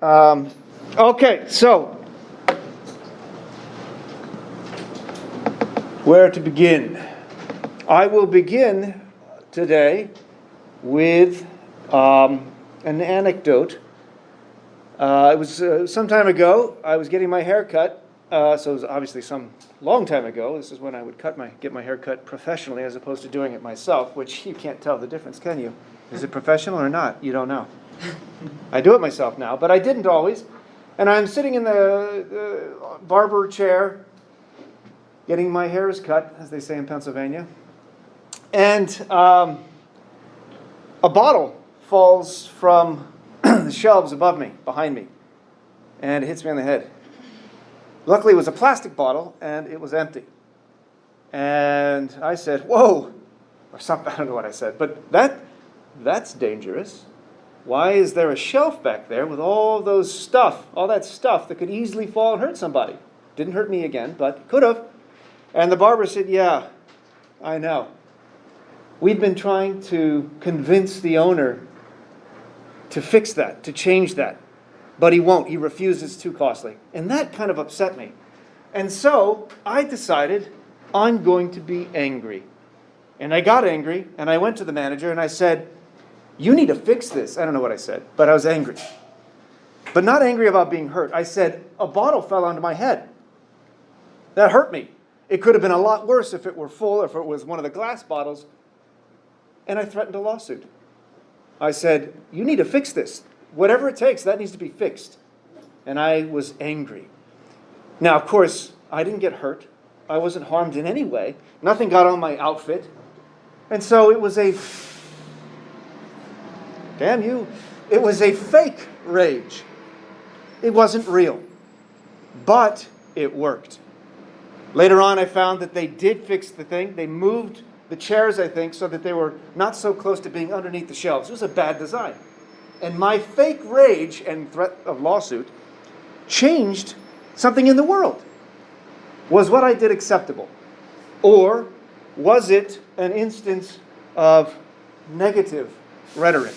Okay, so where to begin? I will begin today with an anecdote. It was some time ago. I was getting my hair cut, so it was obviously some long time ago. This is when I would get my hair cut professionally as opposed to doing it myself, which you can't tell the difference, can you? Is it professional or not? You don't know. I do it myself now, but I didn't always. And I'm sitting in the barber chair, getting my hairs cut, as they say in Pennsylvania. And a bottle falls from the shelves above me, behind me, and it hits me on the head. Luckily, it was a plastic bottle, and it was empty. And I said, "Whoa," or something. I don't know what I said, but that's dangerous. Why is there a shelf back there with all that stuff that could easily fall and hurt somebody? Didn't hurt me again, but could have. And the barber said, "Yeah, I know. We've been trying to convince the owner to fix that, to change that. But he won't. He refuses. It's too costly." And that kind of upset me. And so I decided I'm going to be angry. And I got angry, and I went to the manager, and I said, "You need to fix this." I don't know what I said, but I was angry. But not angry about being hurt. I said, "A bottle fell onto my head. That hurt me. It could have been a lot worse if it were full, if it was one of the glass bottles." And I threatened a lawsuit. I said, "You need to fix this. Whatever it takes, that needs to be fixed." And I was angry. Now, of course, I didn't get hurt. I wasn't harmed in any way. Nothing got on my outfit. And so it was a fake rage. It wasn't real. But it worked. Later on, I found that they did fix the thing. They moved the chairs, I think, so that they were not so close to being underneath the shelves. It was a bad design. And my fake rage and threat of lawsuit changed something in the world. Was what I did acceptable? Or was it an instance of negative rhetoric?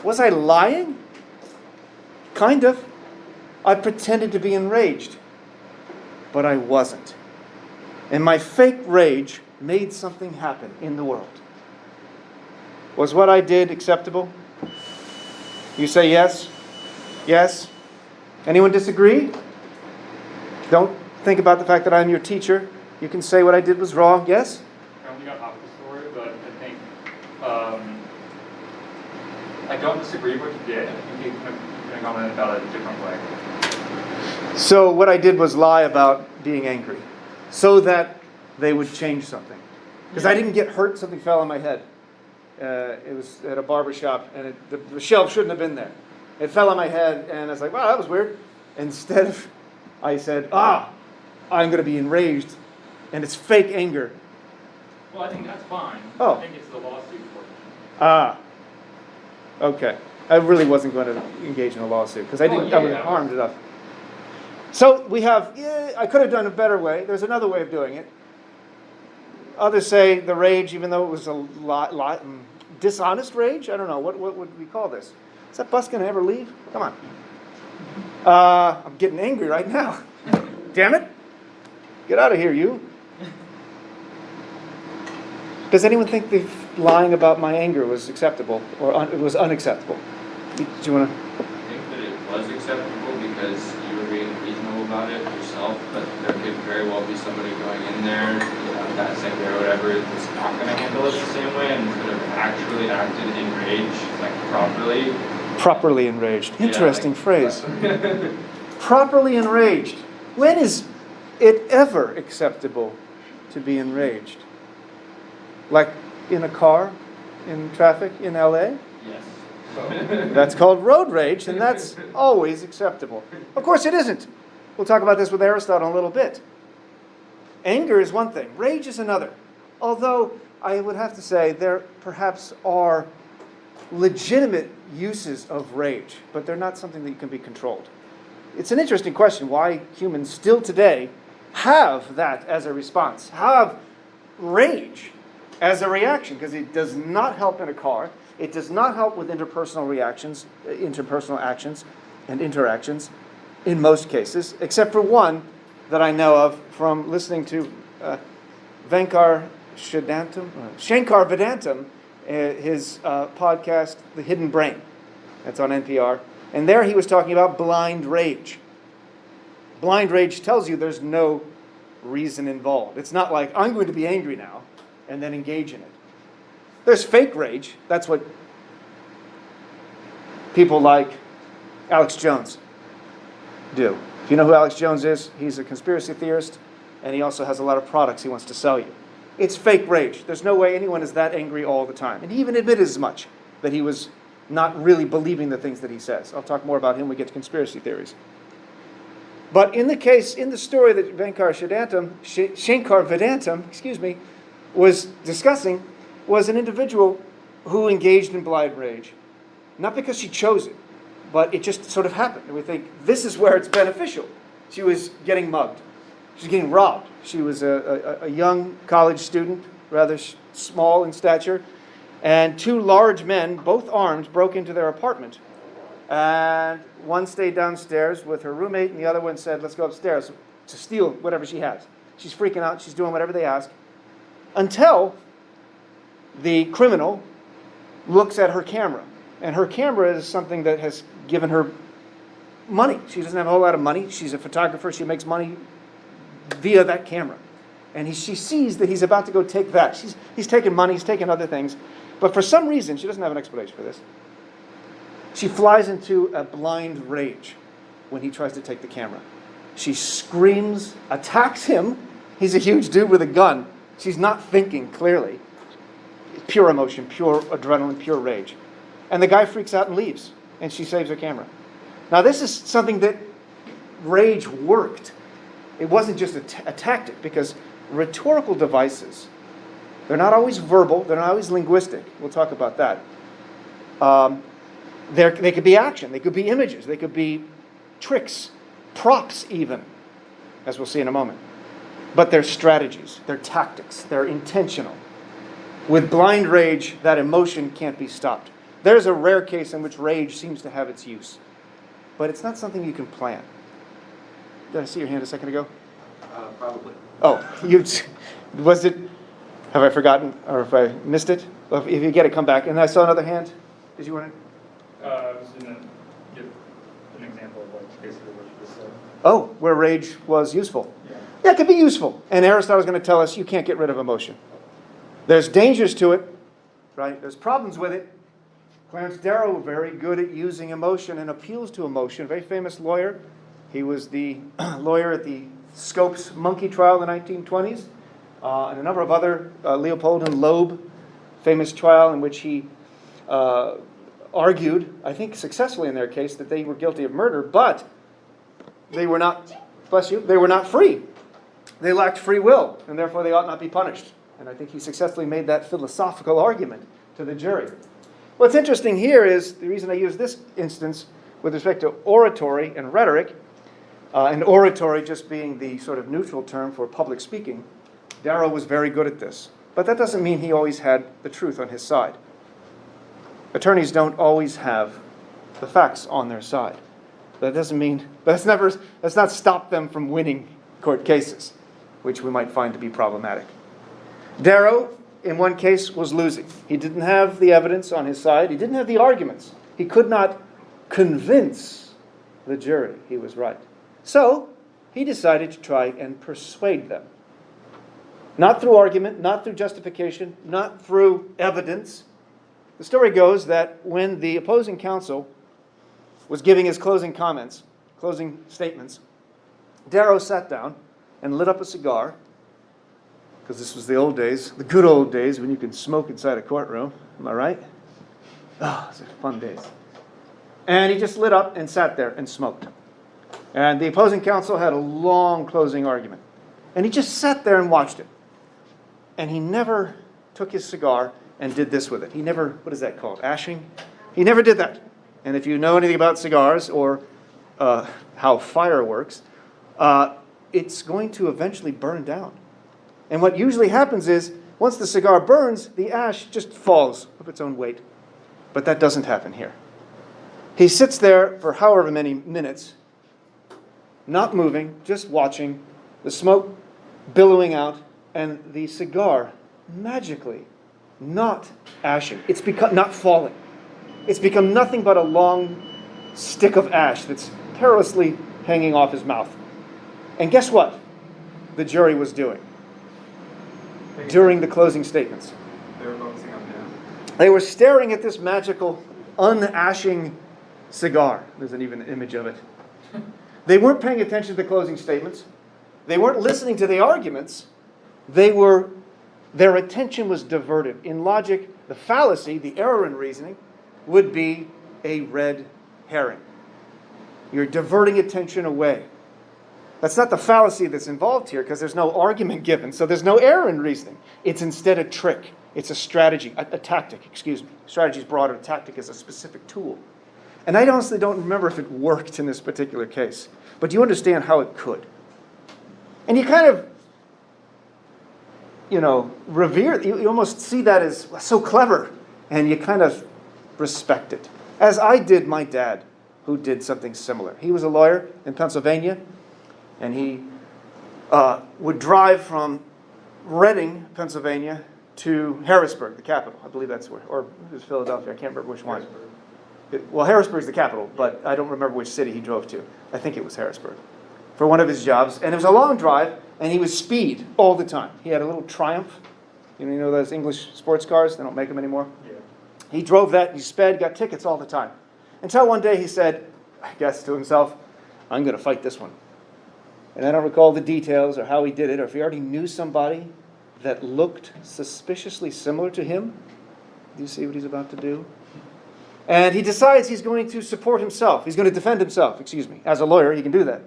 Was I lying? Kind of. I pretended to be enraged, but I wasn't. And my fake rage made something happen in the world. Was what I did acceptable? You say yes? Yes? Anyone disagree? Don't think about the fact that I'm your teacher. You can say what I did was wrong. Yes? I only got half the story, but I think I don't disagree with what you did. I think you can comment about it a different way. So what I did was lie about being angry so that they would change something. Because I didn't get hurt. Something fell on my head. It was at a barber shop, and the shelf shouldn't have been there. It fell on my head, and I was like, "Wow, that was weird." Instead, I said, I'm going to be enraged, and it's fake anger. Well, I think that's fine. Oh. I think it's the lawsuit portion. Okay. I really wasn't going to engage in a lawsuit, because I was harmed enough. So we have, I could have done a better way. There's another way of doing it. Others say the rage, even though it was a dishonest rage. I don't know. What would we call this? Is that bus going to ever leave? Come on. I'm getting angry right now. Damn it. Get out of here, you. Does anyone think the lying about my anger was acceptable or it was unacceptable? Do you want to? I think that it was acceptable because you were being reasonable about it yourself, but there could very well be somebody going in there, that same day or whatever, that's not going to handle it the same way and could have actually acted in rage, like properly. Properly enraged. Interesting phrase. Properly enraged. When is it ever acceptable to be enraged? Like in a car, in traffic, in LA? Yes. That's called road rage, and that's always acceptable. Of course it isn't. We'll talk about this with Aristotle in a little bit. Anger is one thing. Rage is another. Although I would have to say there perhaps are legitimate uses of rage, but they're not something that can be controlled. It's an interesting question why humans still today have that as a response, have rage as a reaction, because it does not help in a car. It does not help with interpersonal actions. and interactions in most cases, except for one that I know of from listening to Shankar Vedantam, his podcast, The Hidden Brain. That's on NPR. And there he was talking about blind rage. Blind rage tells you there's no reason involved. It's not like, I'm going to be angry now, and then engage in it. There's fake rage. That's what people like Alex Jones do. If you know who Alex Jones is, he's a conspiracy theorist, and he also has a lot of products he wants to sell you. It's fake rage. There's no way anyone is that angry all the time. And he even admitted as much, that he was not really believing the things that he says. I'll talk more about him when we get to conspiracy theories. But in the story that Shankar Vedantam, was discussing, was an individual who engaged in blind rage. Not because she chose it, but it just sort of happened. And we think, this is where it's beneficial. She was getting mugged. She was getting robbed. She was a young college student, rather small in stature, and two large men, both armed, broke into their apartment. And one stayed downstairs with her roommate, and the other one said, let's go upstairs to steal whatever she has. She's freaking out. She's doing whatever they ask. Until the criminal looks at her camera. And her camera is something that has given her money. She doesn't have a whole lot of money. She's a photographer. She makes money via that camera. And she sees that he's about to go take that. He's taking money. He's taking other things. But for some reason, she doesn't have an explanation for this. She flies into a blind rage when he tries to take the camera. She screams, attacks him. He's a huge dude with a gun. She's not thinking clearly. Pure emotion, pure adrenaline, pure rage. And the guy freaks out and leaves. And she saves her camera. Now this is something that rage worked. It wasn't just a tactic, because rhetorical devices, they're not always verbal, they're not always linguistic. We'll talk about that. They could be action, they could be images, they could be tricks, props even, as we'll see in a moment. But they're strategies, they're tactics, they're intentional. With blind rage, that emotion can't be stopped. There's a rare case in which rage seems to have its use. But it's not something you can plan. Did I see your hand a second ago? Probably. Oh, was it, have I forgotten, or if I missed it? Well, if you get it, come back. And I saw another hand. Did you want to? I was going to give an example of like basically what you just said. Oh, where rage was useful. Yeah. Yeah, it could be useful. And Aristotle's going to tell us you can't get rid of emotion. There's dangers to it, right? There's problems with it. Clarence Darrow, very good at using emotion and appeals to emotion. Very famous lawyer. He was the lawyer at the Scopes monkey trial in the 1920s. And a number of other, Leopold and Loeb, famous trial in which he argued, I think successfully in their case, that they were guilty of murder, but they were not, bless you, they were not free. They lacked free will, and therefore they ought not be punished. And I think he successfully made that philosophical argument to the jury. What's interesting here is, the reason I use this instance with respect to oratory and rhetoric, and oratory just being the sort of neutral term for public speaking, Darrow was very good at this. But that doesn't mean he always had the truth on his side. Attorneys don't always have the facts on their side. That doesn't mean, that's not stopped them from winning court cases, which we might find to be problematic. Darrow, in one case, was losing. He didn't have the evidence on his side. He didn't have the arguments. He could not convince the jury he was right. So, he decided to try and persuade them. Not through argument, not through justification, not through evidence. The story goes that when the opposing counsel was giving his closing comments, closing statements, Darrow sat down and lit up a cigar, because this was the old days, the good old days when you could smoke inside a courtroom. Am I right? Oh, those are fun days. And he just lit up and sat there and smoked. And the opposing counsel had a long closing argument. And he just sat there and watched it. And he never took his cigar and did this with it. He never, what is that called? Ashing? He never did that. And if you know anything about cigars or how fire works, it's going to eventually burn down. And what usually happens is, once the cigar burns, the ash just falls of its own weight. But that doesn't happen here. He sits there for however many minutes, not moving, just watching, the smoke billowing out, and the cigar magically not ashing. It's become not falling. It's become nothing but a long stick of ash that's perilously hanging off his mouth. And guess what the jury was doing during the closing statements? They were focusing on him. They were staring at this magical, unashing cigar. There's even an image of it. They weren't paying attention to the closing statements. They weren't listening to the arguments. Their attention was diverted. In logic, the fallacy, the error in reasoning, would be a red herring. You're diverting attention away. That's not the fallacy that's involved here, because there's no argument given, so there's no error in reasoning. It's instead a trick. It's a strategy, a tactic, excuse me. Strategy is broader, tactic is a specific tool. And I honestly don't remember if it worked in this particular case, but you understand how it could. And you kind of, revere, you almost see that as so clever, and you kind of respect it. As I did my dad, who did something similar. He was a lawyer in Pennsylvania, and he would drive from Reading, Pennsylvania, to Harrisburg, the capital. I believe that's where, or it was Philadelphia. I can't remember which one. Harrisburg's the capital, but I don't remember which city he drove to. I think it was Harrisburg, for one of his jobs. And it was a long drive, and he was speed all the time. He had a little Triumph. You know those English sports cars? They don't make them anymore. Yeah. He drove that, he sped, got tickets all the time. Until one day he said, I guess to himself, I'm going to fight this one. And I don't recall the details or how he did it, or if he already knew somebody that looked suspiciously similar to him. Do you see what he's about to do? And he decides he's going to support himself. He's going to defend himself, As a lawyer, he can do that.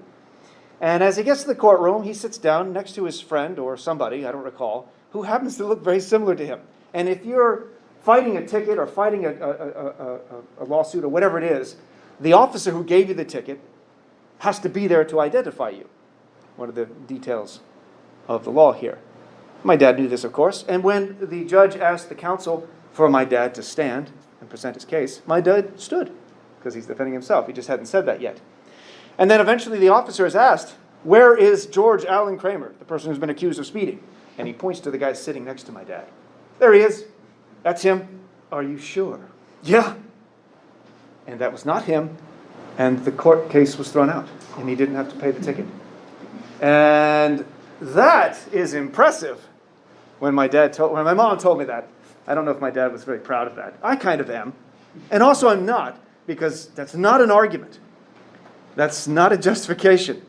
And as he gets to the courtroom, he sits down next to his friend or somebody, I don't recall, who happens to look very similar to him. And if you're fighting a ticket or fighting a lawsuit or whatever it is, the officer who gave you the ticket has to be there to identify you. One of the details of the law here. My dad knew this, of course. And when the judge asked the counsel for my dad to stand and present his case, my dad stood because he's defending himself. He just hadn't said that yet. And then eventually the officer is asked, where is George Allen Kramer, the person who's been accused of speeding? And he points to the guy sitting next to my dad. There he is. That's him. Are you sure? Yeah. And that was not him. And the court case was thrown out. And he didn't have to pay the ticket. And that is impressive. When my mom told me that, I don't know if my dad was very proud of that. I kind of am. And also I'm not, because that's not an argument. That's not a justification.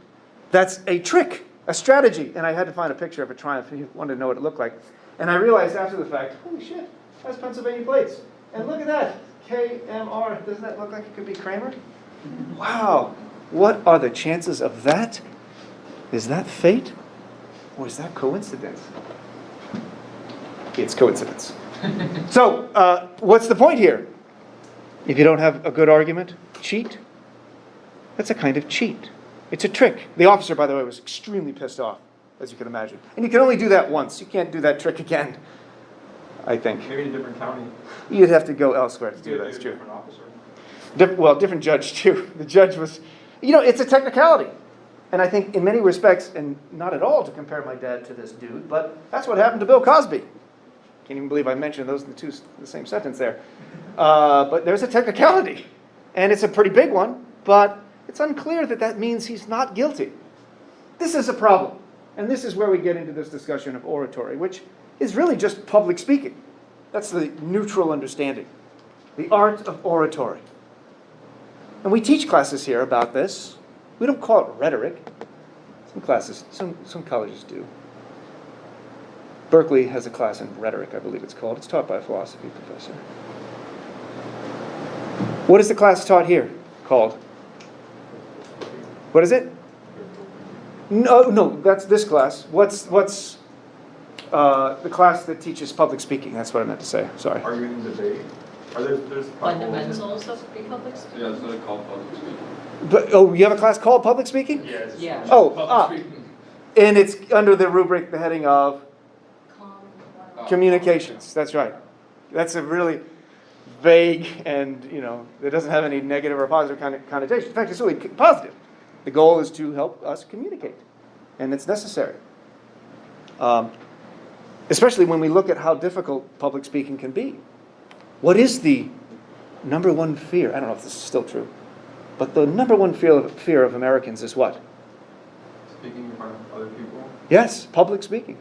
That's a trick, a strategy. And I had to find a picture of a Triumph if you wanted to know what it looked like. And I realized after the fact, holy shit, that's Pennsylvania plates. And look at that, KMR. Doesn't that look like it could be Kramer? Wow. What are the chances of that? Is that fate? Or is that coincidence? It's coincidence. So, what's the point here? If you don't have a good argument, cheat. That's a kind of cheat. It's a trick. The officer, by the way, was extremely pissed off, as you can imagine. And you can only do that once. You can't do that trick again, I think. Maybe in a different county. You'd have to go elsewhere to do that, it's true. Different officer. Different judge, too. The judge was, it's a technicality. And I think in many respects, and not at all to compare my dad to this dude, but that's what happened to Bill Cosby. Can't even believe I mentioned those in the same sentence there. But there's a technicality. And it's a pretty big one, but it's unclear that means he's not guilty. This is a problem. And this is where we get into this discussion of oratory, which is really just public speaking. That's the neutral understanding. The art of oratory. And we teach classes here about this. We don't call it rhetoric. Some colleges do. Berkeley has a class in rhetoric, I believe it's called. It's taught by a philosophy professor. What is the class taught here called? What is it? No, that's this class. What's the class that teaches public speaking? That's what I meant to say. Sorry. Arguing and debate. There's Fundamentals of public speaking? Yeah, that's what they call public speaking. But, you have a class called public speaking? Yes. Yeah. And it's under the rubric, the heading of communications. That's right. That's a really vague and, it doesn't have any negative or positive connotation. In fact, it's really positive. The goal is to help us communicate, and it's necessary. Especially when we look at how difficult public speaking can be. What is the number one fear? I don't know if this is still true, but the number one fear of Americans is what? Speaking in front of other people? Yes, public speaking.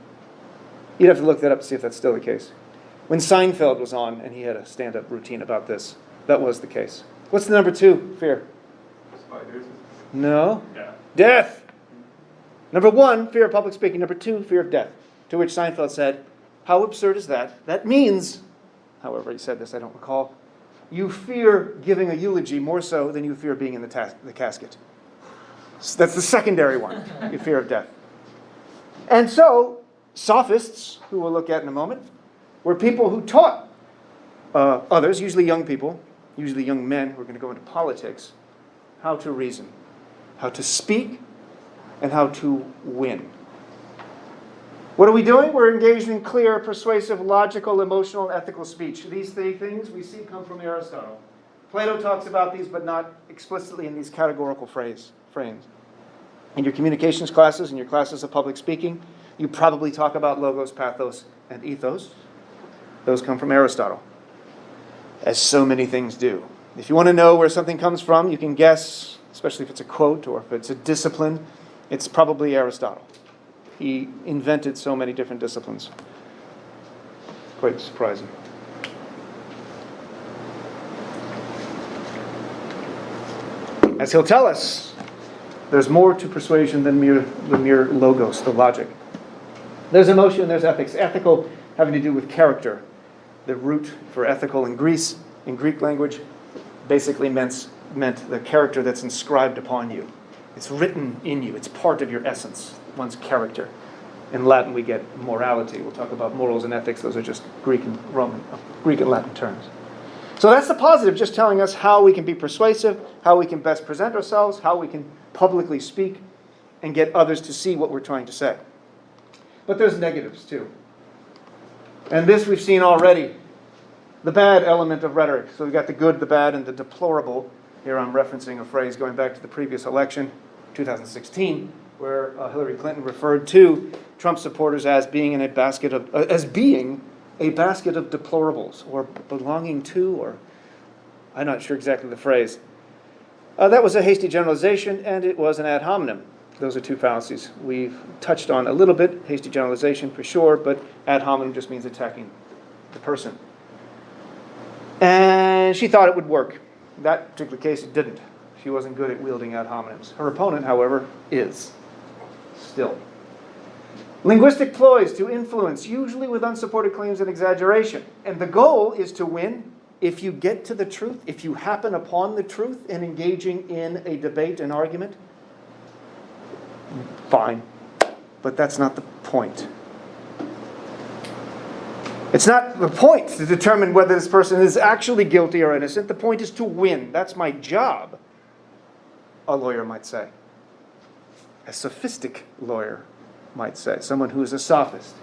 You'd have to look that up to see if that's still the case. When Seinfeld was on and he had a stand-up routine about this, that was the case. What's the number two fear? Spiders? No. Yeah. Death. Number one, fear of public speaking. Number two, fear of death. To which Seinfeld said, how absurd is that? That means, however he said this, I don't recall, you fear giving a eulogy more so than you fear being in the casket. So that's the secondary one, your fear of death. And so, sophists, who we'll look at in a moment, were people who taught others, usually young people, usually young men who are going to go into politics, how to reason, how to speak, and how to win. What are we doing? We're engaged in clear, persuasive, logical, emotional, and ethical speech. These three things we see come from Aristotle. Plato talks about these, but not explicitly in these categorical frames. In your communications classes, in your classes of public speaking, you probably talk about logos, pathos, and ethos. Those come from Aristotle, as so many things do. If you want to know where something comes from, you can guess, especially if it's a quote or if it's a discipline, it's probably Aristotle. He invented so many different disciplines. Quite surprising. As he'll tell us, there's more to persuasion than the mere logos, the logic. There's emotion, there's ethics. Ethical having to do with character. The root for ethical in Greek language, basically meant the character that's inscribed upon you. It's written in you. It's part of your essence, one's character. In Latin, we get morality. We'll talk about morals and ethics. Those are just Greek and Latin terms. So that's the positive, just telling us how we can be persuasive, how we can best present ourselves, how we can publicly speak and get others to see what we're trying to say. But there's negatives too. And this we've seen already. The bad element of rhetoric. So we've got the good, the bad, and the deplorable. Here I'm referencing a phrase going back to the previous election, 2016, where Hillary Clinton referred to Trump supporters as being a basket of deplorables, or belonging to, or I'm not sure exactly the phrase. That was a hasty generalization, and it was an ad hominem. Those are two fallacies we've touched on a little bit. Hasty generalization for sure, but ad hominem just means attacking the person. And she thought it would work. In that particular case, it didn't. She wasn't good at wielding ad hominems. Her opponent, however, is. Still. Linguistic ploys to influence, usually with unsupported claims and exaggeration. And the goal is to win if you get to the truth, if you happen upon the truth in engaging in a debate and argument. Fine. But that's not the point. It's not the point to determine whether this person is actually guilty or innocent. The point is to win. That's my job, a lawyer might say. A sophistic lawyer might say. Someone who is a sophist.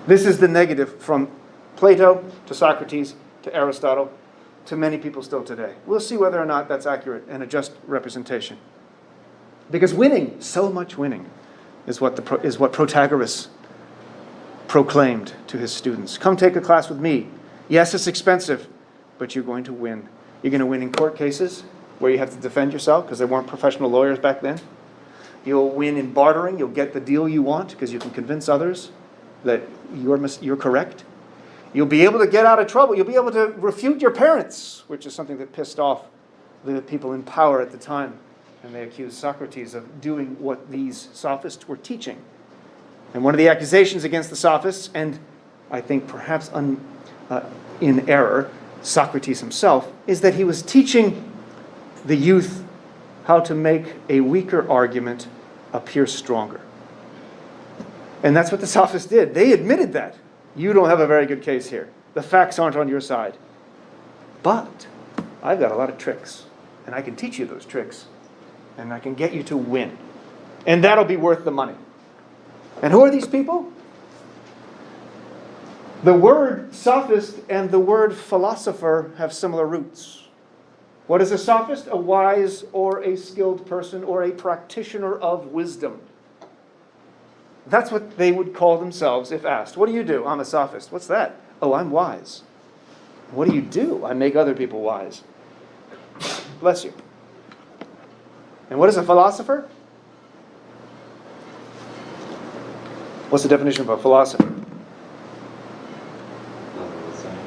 This is the negative from Plato to Socrates to Aristotle to many people still today. We'll see whether or not that's accurate and a just representation. Because winning, so much winning, is what Protagoras proclaimed to his students. Come take a class with me. Yes, it's expensive, but you're going to win. You're going to win in court cases where you have to defend yourself because there weren't professional lawyers back then. You'll win in bartering. You'll get the deal you want because you can convince others that you're correct. You'll be able to get out of trouble. You'll be able to refute your parents, which is something that pissed off the people in power at the time. And they accused Socrates of doing what these sophists were teaching. And one of the accusations against the sophists, and I think perhaps in error, Socrates himself, is that he was teaching the youth how to make a weaker argument appear stronger. And that's what the sophists did. They admitted that. You don't have a very good case here. The facts aren't on your side. But I've got a lot of tricks, and I can teach you those tricks, and I can get you to win. And that'll be worth the money. And who are these people? The word sophist and the word philosopher have similar roots. What is a sophist? A wise or a skilled person or a practitioner of wisdom. That's what they would call themselves if asked. What do you do? I'm a sophist. What's that? Oh, I'm wise. What do you do? I make other people wise. Bless you. And what is a philosopher? What's the definition of a philosopher?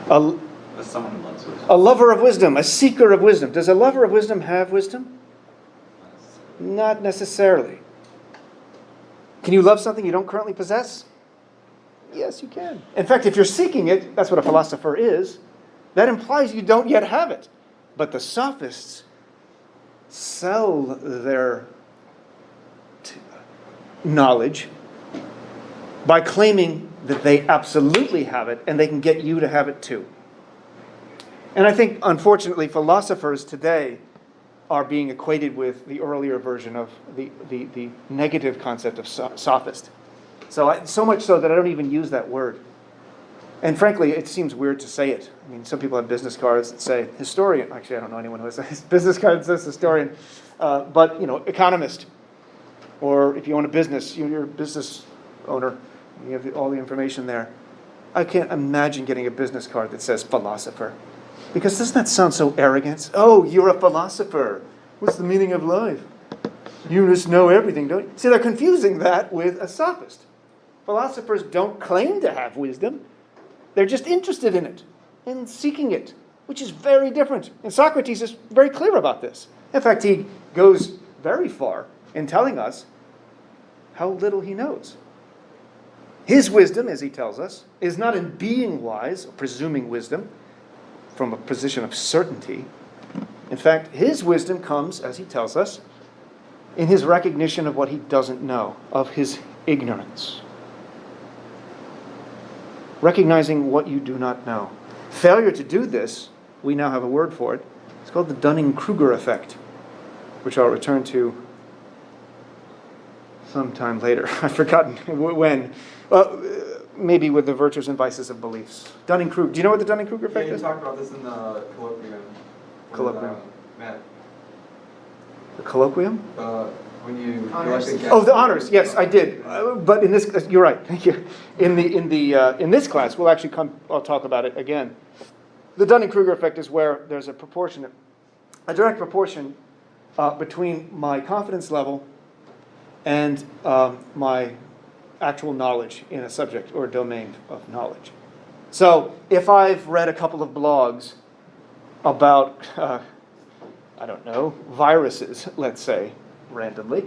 As someone who loves wisdom. A lover of wisdom, a seeker of wisdom. Does a lover of wisdom have wisdom? Not necessarily. Can you love something you don't currently possess? Yes, you can. In fact, if you're seeking it, that's what a philosopher is, that implies you don't yet have it. But the sophists sell their knowledge by claiming that they absolutely have it and they can get you to have it too. And I think, unfortunately, philosophers today are being equated with the earlier version of the negative concept of sophist. So much so that I don't even use that word. And frankly, it seems weird to say it. I mean, some people have business cards that say historian. Actually, I don't know anyone who has a business card that says historian. But, economist. Or if you own a business, you're a business owner. You have all the information there. I can't imagine getting a business card that says philosopher. Because doesn't that sound so arrogant? Oh, you're a philosopher. What's the meaning of life? You just know everything, don't you? See, they're confusing that with a sophist. Philosophers don't claim to have wisdom. They're just interested in it, in seeking it, which is very different. And Socrates is very clear about this. In fact, he goes very far in telling us how little he knows. His wisdom, as he tells us, is not in being wise, or presuming wisdom, from a position of certainty. In fact, his wisdom comes, as he tells us, in his recognition of what he doesn't know, of his ignorance. Recognizing what you do not know. Failure to do this, we now have a word for it. It's called the Dunning-Kruger effect, which I'll return to sometime later. I've forgotten when. Maybe with the virtues and vices of beliefs. Dunning-Kruger. Do you know what the Dunning-Kruger effect You is? talked about this in the colloquium. Colloquium. Matt, The colloquium? when you Honors. elect a guest. Oh, the honors. Yes, I did. But in this, you're right. Thank you. In this class, we'll actually I'll talk about it again. The Dunning-Kruger effect is where there's a direct proportion between my confidence level and my actual knowledge in a subject or domain of knowledge. So if I've read a couple of blogs about, viruses, let's say, randomly,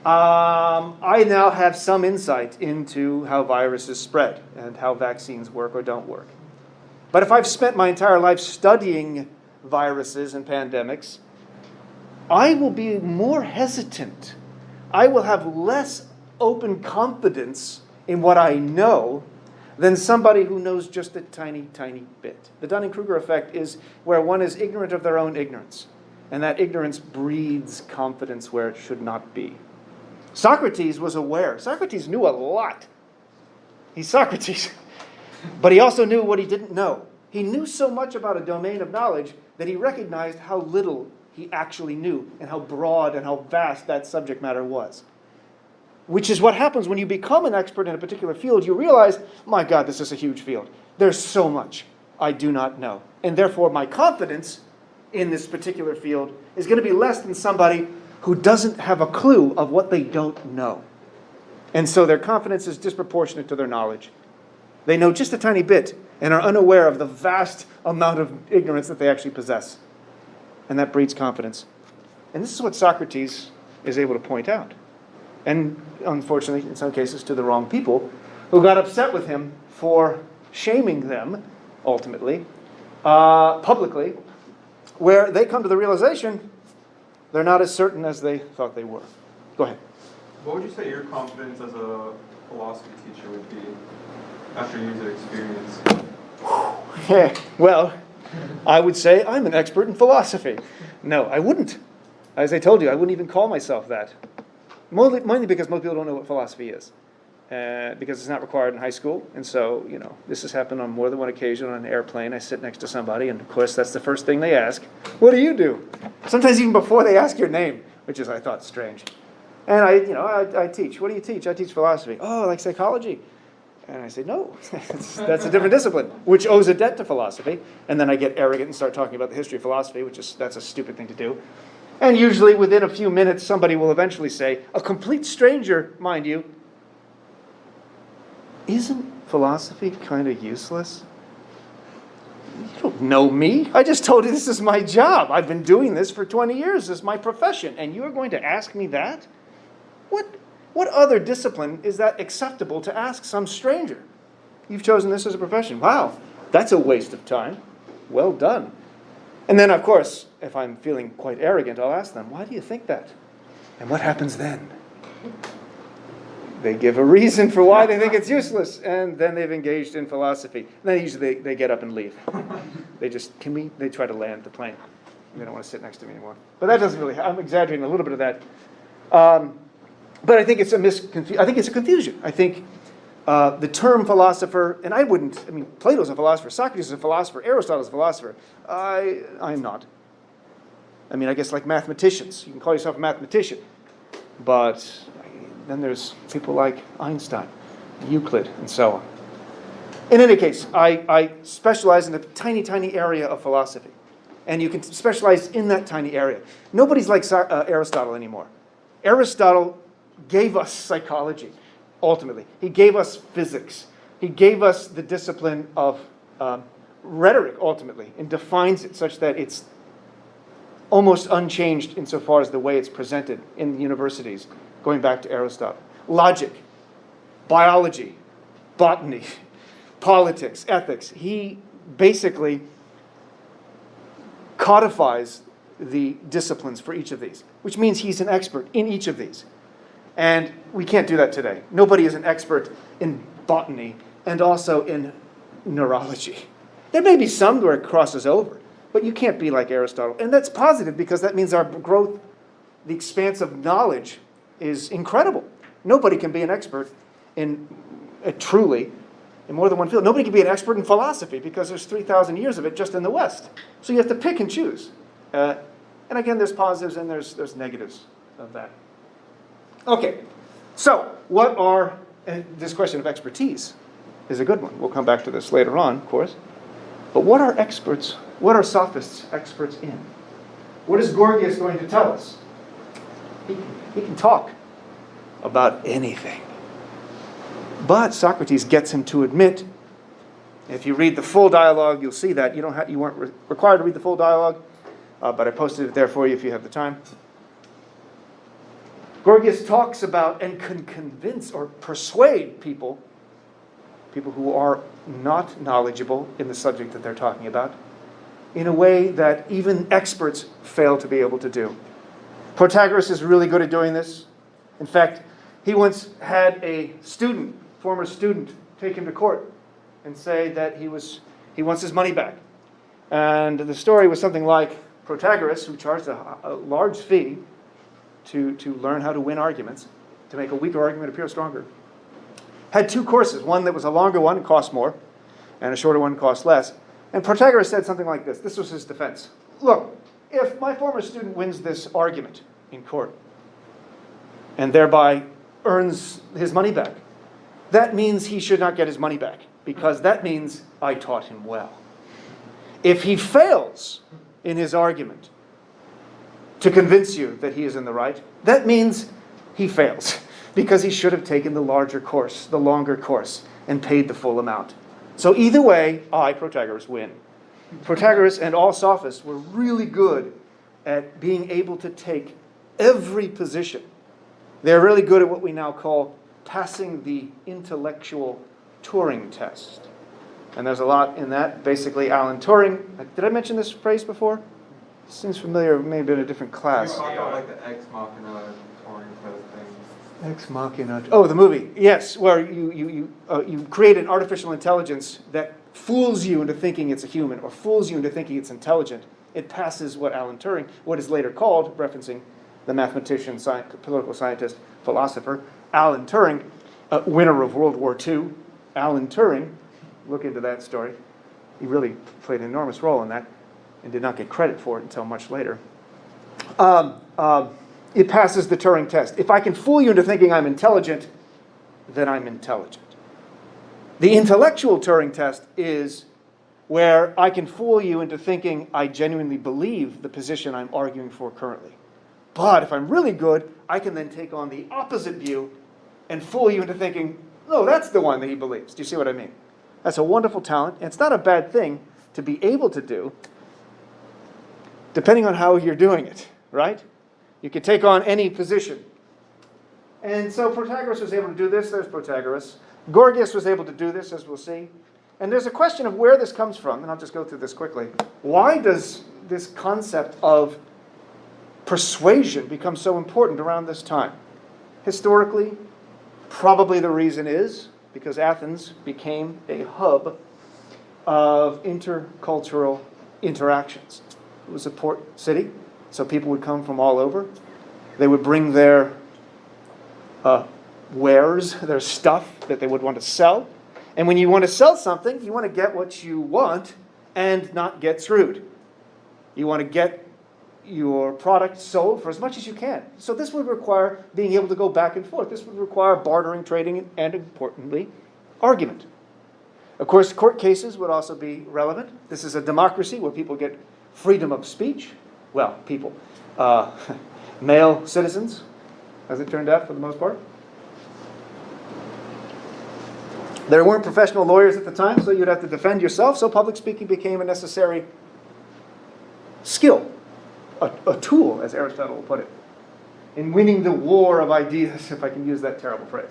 I now have some insight into how viruses spread and how vaccines work or don't work. But if I've spent my entire life studying viruses and pandemics, I will be more hesitant. I will have less open confidence in what I know than somebody who knows just a tiny, tiny bit. The Dunning-Kruger effect is where one is ignorant of their own ignorance, and that ignorance breeds confidence where it should not be. Socrates was aware. Socrates knew a lot. He's Socrates. But he also knew what he didn't know. He knew so much about a domain of knowledge that he recognized how little he actually knew and how broad and how vast that subject matter was. Which is what happens when you become an expert in a particular field. You realize, my God, this is a huge field. There's so much I do not know. And therefore, my confidence in this particular field is going to be less than somebody who doesn't have a clue of what they don't know. And so their confidence is disproportionate to their knowledge. They know just a tiny bit and are unaware of the vast amount of ignorance that they actually possess. And that breeds confidence. And this is what Socrates is able to point out. And unfortunately, in some cases, to the wrong people, who got upset with him for shaming them, ultimately, publicly, where they come to the realization they're not as certain as they thought they were. Go ahead. What would you say your confidence as a philosophy teacher would be after user experience? Yeah, well, I would say I'm an expert in philosophy. No, I wouldn't. As I told you, I wouldn't even call myself that. Mainly because most people don't know what philosophy is. because it's not required in high school. And so, this has happened on more than one occasion on an airplane. I sit next to somebody, and of course, that's the first thing they ask. What do you do? Sometimes even before they ask your name, which is, I thought, strange. And I teach. What do you teach? I teach philosophy. Oh, like psychology? And I say, no, that's a different discipline, which owes a debt to philosophy. And then I get arrogant and start talking about the history of philosophy, that's a stupid thing to do. And usually within a few minutes, somebody will eventually say, a complete stranger, mind you, isn't philosophy kind of useless? You don't know me. I just told you this is my job. I've been doing this for 20 years. This is my profession. And you're going to ask me that? What other discipline is that acceptable to ask some stranger? You've chosen this as a profession. Wow, that's a waste of time. Well done. And then, of course, if I'm feeling quite arrogant, I'll ask them, why do you think that? And what happens then? They give a reason for why they think it's useless, and then they've engaged in philosophy. And then usually they get up and leave. They try to land the plane. They don't want to sit next to me anymore. But that doesn't really, I'm exaggerating a little bit of that. But I think it's a confusion. I think the term philosopher, and Plato's a philosopher, Socrates is a philosopher, Aristotle's a philosopher. I'm not. I guess like mathematicians. You can call yourself a mathematician. But then there's people like Einstein, Euclid, and so on. In any case, I specialize in a tiny, tiny area of philosophy. And you can specialize in that tiny area. Nobody's like Aristotle anymore. Aristotle gave us psychology, ultimately. He gave us physics. He gave us the discipline of rhetoric, ultimately, and defines it such that it's almost unchanged insofar as the way it's presented in the universities, going back to Aristotle. Logic, biology, botany, politics, ethics. He basically codifies the disciplines for each of these, which means he's an expert in each of these. And we can't do that today. Nobody is an expert in botany and also in neurology. There may be some where it crosses over, but you can't be like Aristotle. And that's positive because that means our growth, the expanse of knowledge is incredible. Nobody can be an expert in truly in more than one field. Nobody can be an expert in philosophy because there's 3,000 years of it just in the West. So you have to pick and choose. And again, there's positives and there's negatives of that. Okay, so and this question of expertise is a good one. We'll come back to this later on, of course. But what are sophists experts in? What is Gorgias going to tell us? He can talk about anything. But Socrates gets him to admit, if you read the full dialogue, you'll see that. You weren't required to read the full dialogue, but I posted it there for you if you have the time. Gorgias talks about and can convince or persuade people who are not knowledgeable in the subject that they're talking about, in a way that even experts fail to be able to do. Protagoras is really good at doing this. In fact, he once had a former student, take him to court and say that he wants his money back. And the story was something like Protagoras, who charged a large fee to learn how to win arguments, to make a weaker argument appear stronger, had two courses. One that was a longer one, cost more, and a shorter one cost less. And Protagoras said something like this. This was his defense. Look, if my former student wins this argument in court and thereby earns his money back, that means he should not get his money back, because that means I taught him well. If he fails in his argument to convince you that he is in the right, that means he fails, because he should have taken the larger course, the longer course, and paid the full amount. So either way, I, Protagoras, win. Protagoras and all sophists were really good at being able to take every position. They're really good at what we now call passing the intellectual Turing test. And there's a lot in that. Basically, Alan Turing, did I mention this phrase before? Seems familiar, maybe in a different class. You talk about like the Ex Machina Turing test thing. Ex Machina. Oh, the movie. Yes, where you create an artificial intelligence that fools you into thinking it's a human or fools you into thinking it's intelligent. It passes what Alan Turing, what is later called, referencing the mathematician, political scientist, philosopher, Alan Turing, winner of World War II, Alan Turing. Look into that story. He really played an enormous role in that and did not get credit for it until much later. It passes the Turing test. If I can fool you into thinking I'm intelligent, then I'm intelligent. The intellectual Turing test is where I can fool you into thinking I genuinely believe the position I'm arguing for currently. But if I'm really good, I can then take on the opposite view and fool you into thinking, no, that's the one that he believes. Do you see what I mean? That's a wonderful talent, and it's not a bad thing to be able to do, depending on how you're doing it, right? You can take on any position. And so Protagoras was able to do this. There's Protagoras. Gorgias was able to do this, as we'll see. And there's a question of where this comes from, and I'll just go through this quickly. Why does this concept of persuasion become so important around this time? Historically, probably the reason is because Athens became a hub of intercultural interactions. It was a port city, so people would come from all over. They would bring their wares, their stuff that they would want to sell. And when you want to sell something, you want to get what you want and not get screwed. You want to get your product sold for as much as you can. So this would require being able to go back and forth. This would require bartering, trading, and importantly, argument. Of course, court cases would also be relevant. This is a democracy where people get freedom of speech. Well, people. Male citizens, as it turned out for the most part. There weren't professional lawyers at the time, so you'd have to defend yourself, so public speaking became a necessary skill, a tool, as Aristotle will put it, in winning the war of ideas, if I can use that terrible phrase.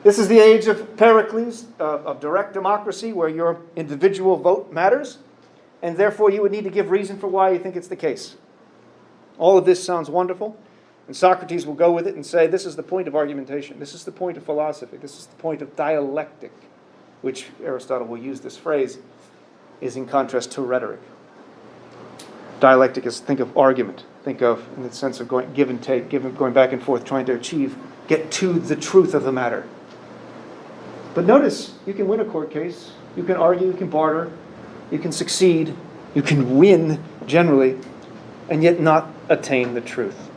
This is the age of Pericles, of direct democracy, where your individual vote matters, and therefore you would need to give reason for why you think it's the case. All of this sounds wonderful, and Socrates will go with it and say, this is the point of argumentation, this is the point of philosophy, this is the point of dialectic, which Aristotle will use this phrase, is in contrast to rhetoric. Dialectic is, think of argument, think of, in the sense of going give and take, going back and forth, trying to get to the truth of the matter. But notice, you can win a court case, you can argue, you can barter, you can succeed, you can win generally, and yet not attain the truth.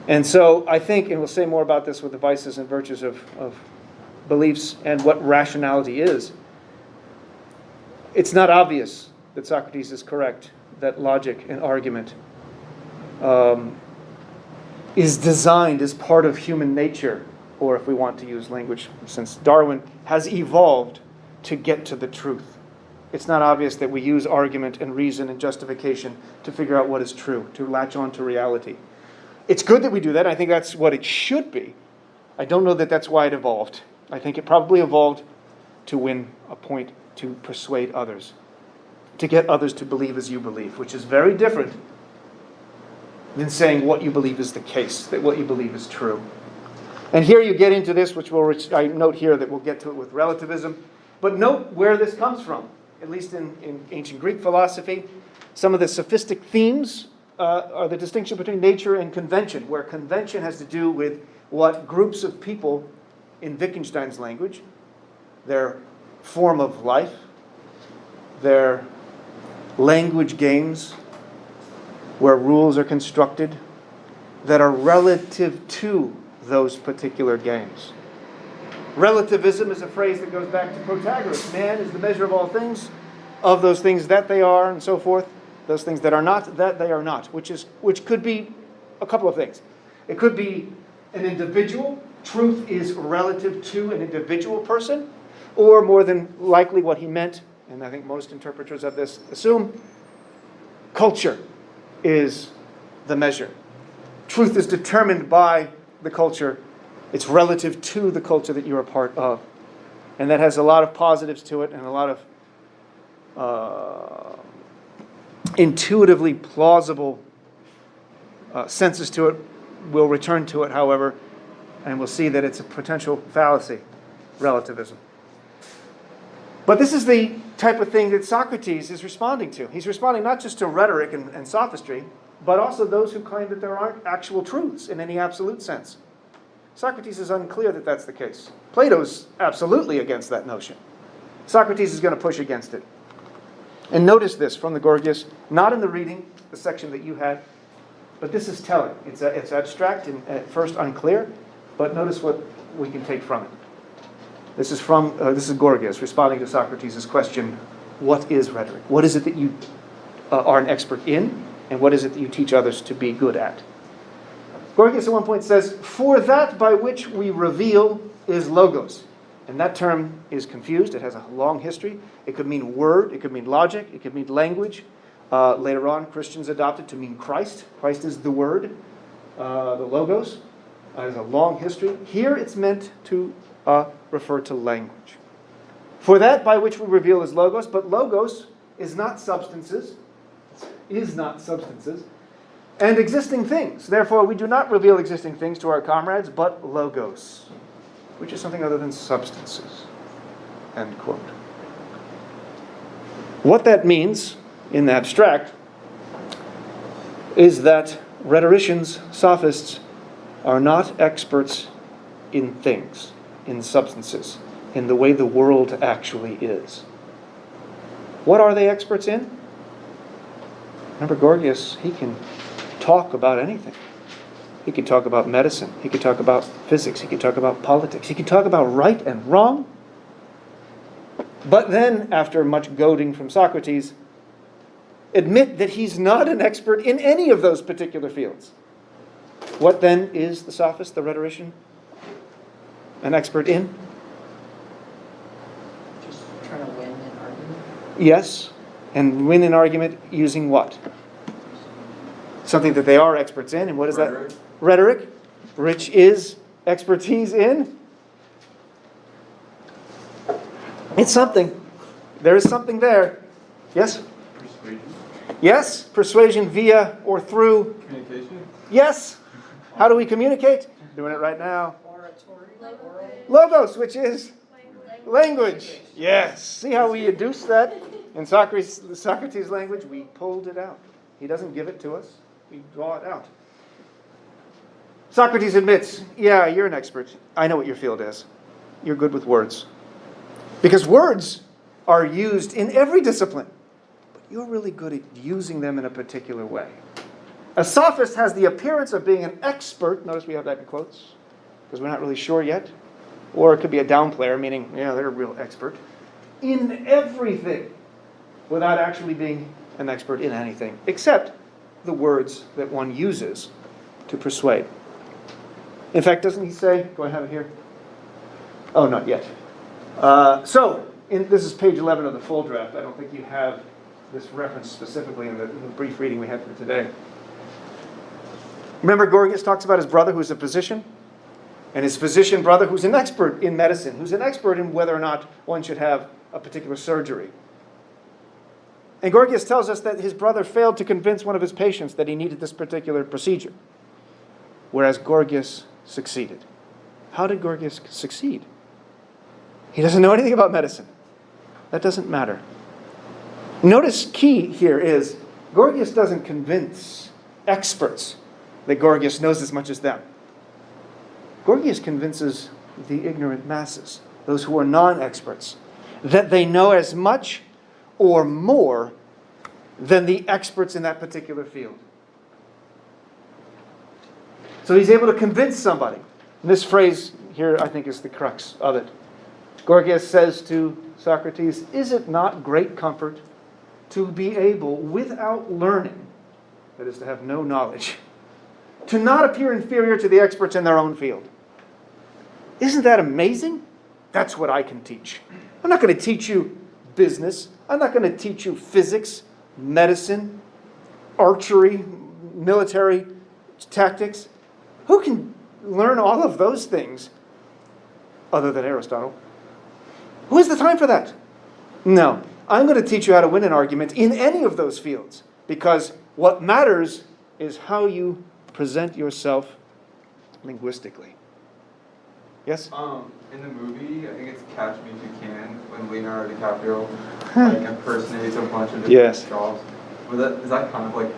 And so I think, and we'll say more about this with the vices and virtues of beliefs and what rationality is, it's not obvious that Socrates is correct, that logic and argument is designed as part of human nature, or if we want to use language, since Darwin has evolved to get to the truth. It's not obvious that we use argument and reason and justification to figure out what is true, to latch on to reality. It's good that we do that. I think that's what it should be. I don't know that that's why it evolved. I think it probably evolved to win a point, to persuade others, to get others to believe as you believe, which is very different than saying what you believe is the case, that what you believe is true. And here you get into this, which I note here that we'll get to it with relativism. But note where this comes from, at least in ancient Greek philosophy. Some of the sophistic themes are the distinction between nature and convention, where convention has to do with what groups of people, in Wittgenstein's language, their form of life, their language games, where rules are constructed that are relative to those particular games. Relativism is a phrase that goes back to Protagoras. Man is the measure of all things, of those things that they are, and so forth. Those things that are not, that they are not, which could be a couple of things. It could be an individual. Truth is relative to an individual person, or more than likely what he meant, and I think most interpreters of this assume, culture is the measure. Truth is determined by the culture. It's relative to the culture that you're a part of. And that has a lot of positives to it and a lot of intuitively plausible senses to it. We'll return to it, however, and we'll see that it's a potential fallacy, relativism. But this is the type of thing that Socrates is responding to. He's responding not just to rhetoric and sophistry, but also those who claim that there aren't actual truths in any absolute sense. Socrates is unclear that that's the case. Plato's absolutely against that notion. Socrates is going to push against it. And notice this from the Gorgias, not in the reading, the section that you had, but this is telling. It's abstract and at first unclear, but notice what we can take from it. This is Gorgias responding to Socrates' question, what is rhetoric? What is it that you are an expert in, and what is it that you teach others to be good at? Gorgias at one point says, for that by which we reveal is logos. And that term is confused. It has a long history. It could mean word. It could mean logic. It could mean language. Later on, Christians adopted to mean Christ. Christ is the word, the logos. It has a long history. Here it's meant to refer to language. For that by which we reveal is logos, but logos is not substances. And existing things. Therefore, we do not reveal existing things to our comrades, but logos, which is something other than substances. End quote. What that means, in the abstract, is that rhetoricians, sophists, are not experts in things, in substances, in the way the world actually is. What are they experts in? Remember Gorgias, he can talk about anything. He could talk about medicine. He could talk about physics. He could talk about politics. He could talk about right and wrong. But then, after much goading from Socrates, admit that he's not an expert in any of those particular fields. What then is the sophist, the rhetorician, an expert in? Just trying to win an argument. Yes, and win an argument using what? Something that they are experts in, and what is Rhetoric. that? Rhetoric, which is expertise in. It's something. There is something there. Yes? Persuasion. Yes, persuasion via or through. Communication. Yes. How do we communicate? Doing it right now. Oratory, oral. Logos, which is language. Yes. See how we adduce that in Socrates' language? We pulled it out. He doesn't give it to us. We draw it out. Socrates admits, yeah, you're an expert. I know what your field is. You're good with words. Because words are used in every discipline. But you're really good at using them in a particular way. A sophist has the appearance of being an expert. Notice we have that in quotes. Because we're not really sure yet. Or it could be a downplayer, meaning, yeah, they're a real expert. In everything. Without actually being an expert in anything. Except the words that one uses to persuade. In fact, doesn't he say, do I have it here? Oh, not yet. This is page 11 of the full draft. I don't think you have this reference specifically in the brief reading we had for today. Remember Gorgias talks about his brother who's a physician? And his physician brother who's an expert in medicine, who's an expert in whether or not one should have a particular surgery. And Gorgias tells us that his brother failed to convince one of his patients that he needed this particular procedure, whereas Gorgias succeeded. How did Gorgias succeed? He doesn't know anything about medicine. That doesn't matter. Notice key here is Gorgias doesn't convince experts that Gorgias knows as much as them. Gorgias convinces the ignorant masses, those who are non-experts, that they know as much or more than the experts in that particular field. So he's able to convince somebody. And this phrase here, I think, is the crux of it. Gorgias says to Socrates, is it not great comfort to be able, without learning, that is to have no knowledge, to not appear inferior to the experts in their own field? Isn't that amazing? That's what I can teach. I'm not going to teach you business. I'm not going to teach you physics, medicine, archery, military tactics. Who can learn all of those things other than Aristotle? Who has the time for that? No. I'm going to teach you how to win an argument in any of those fields, because what matters is how you present yourself linguistically. Yes? In the movie, I think it's Catch Me If You Can, when Leonardo DiCaprio like impersonates a bunch of different Yes. jobs. Is that kind of like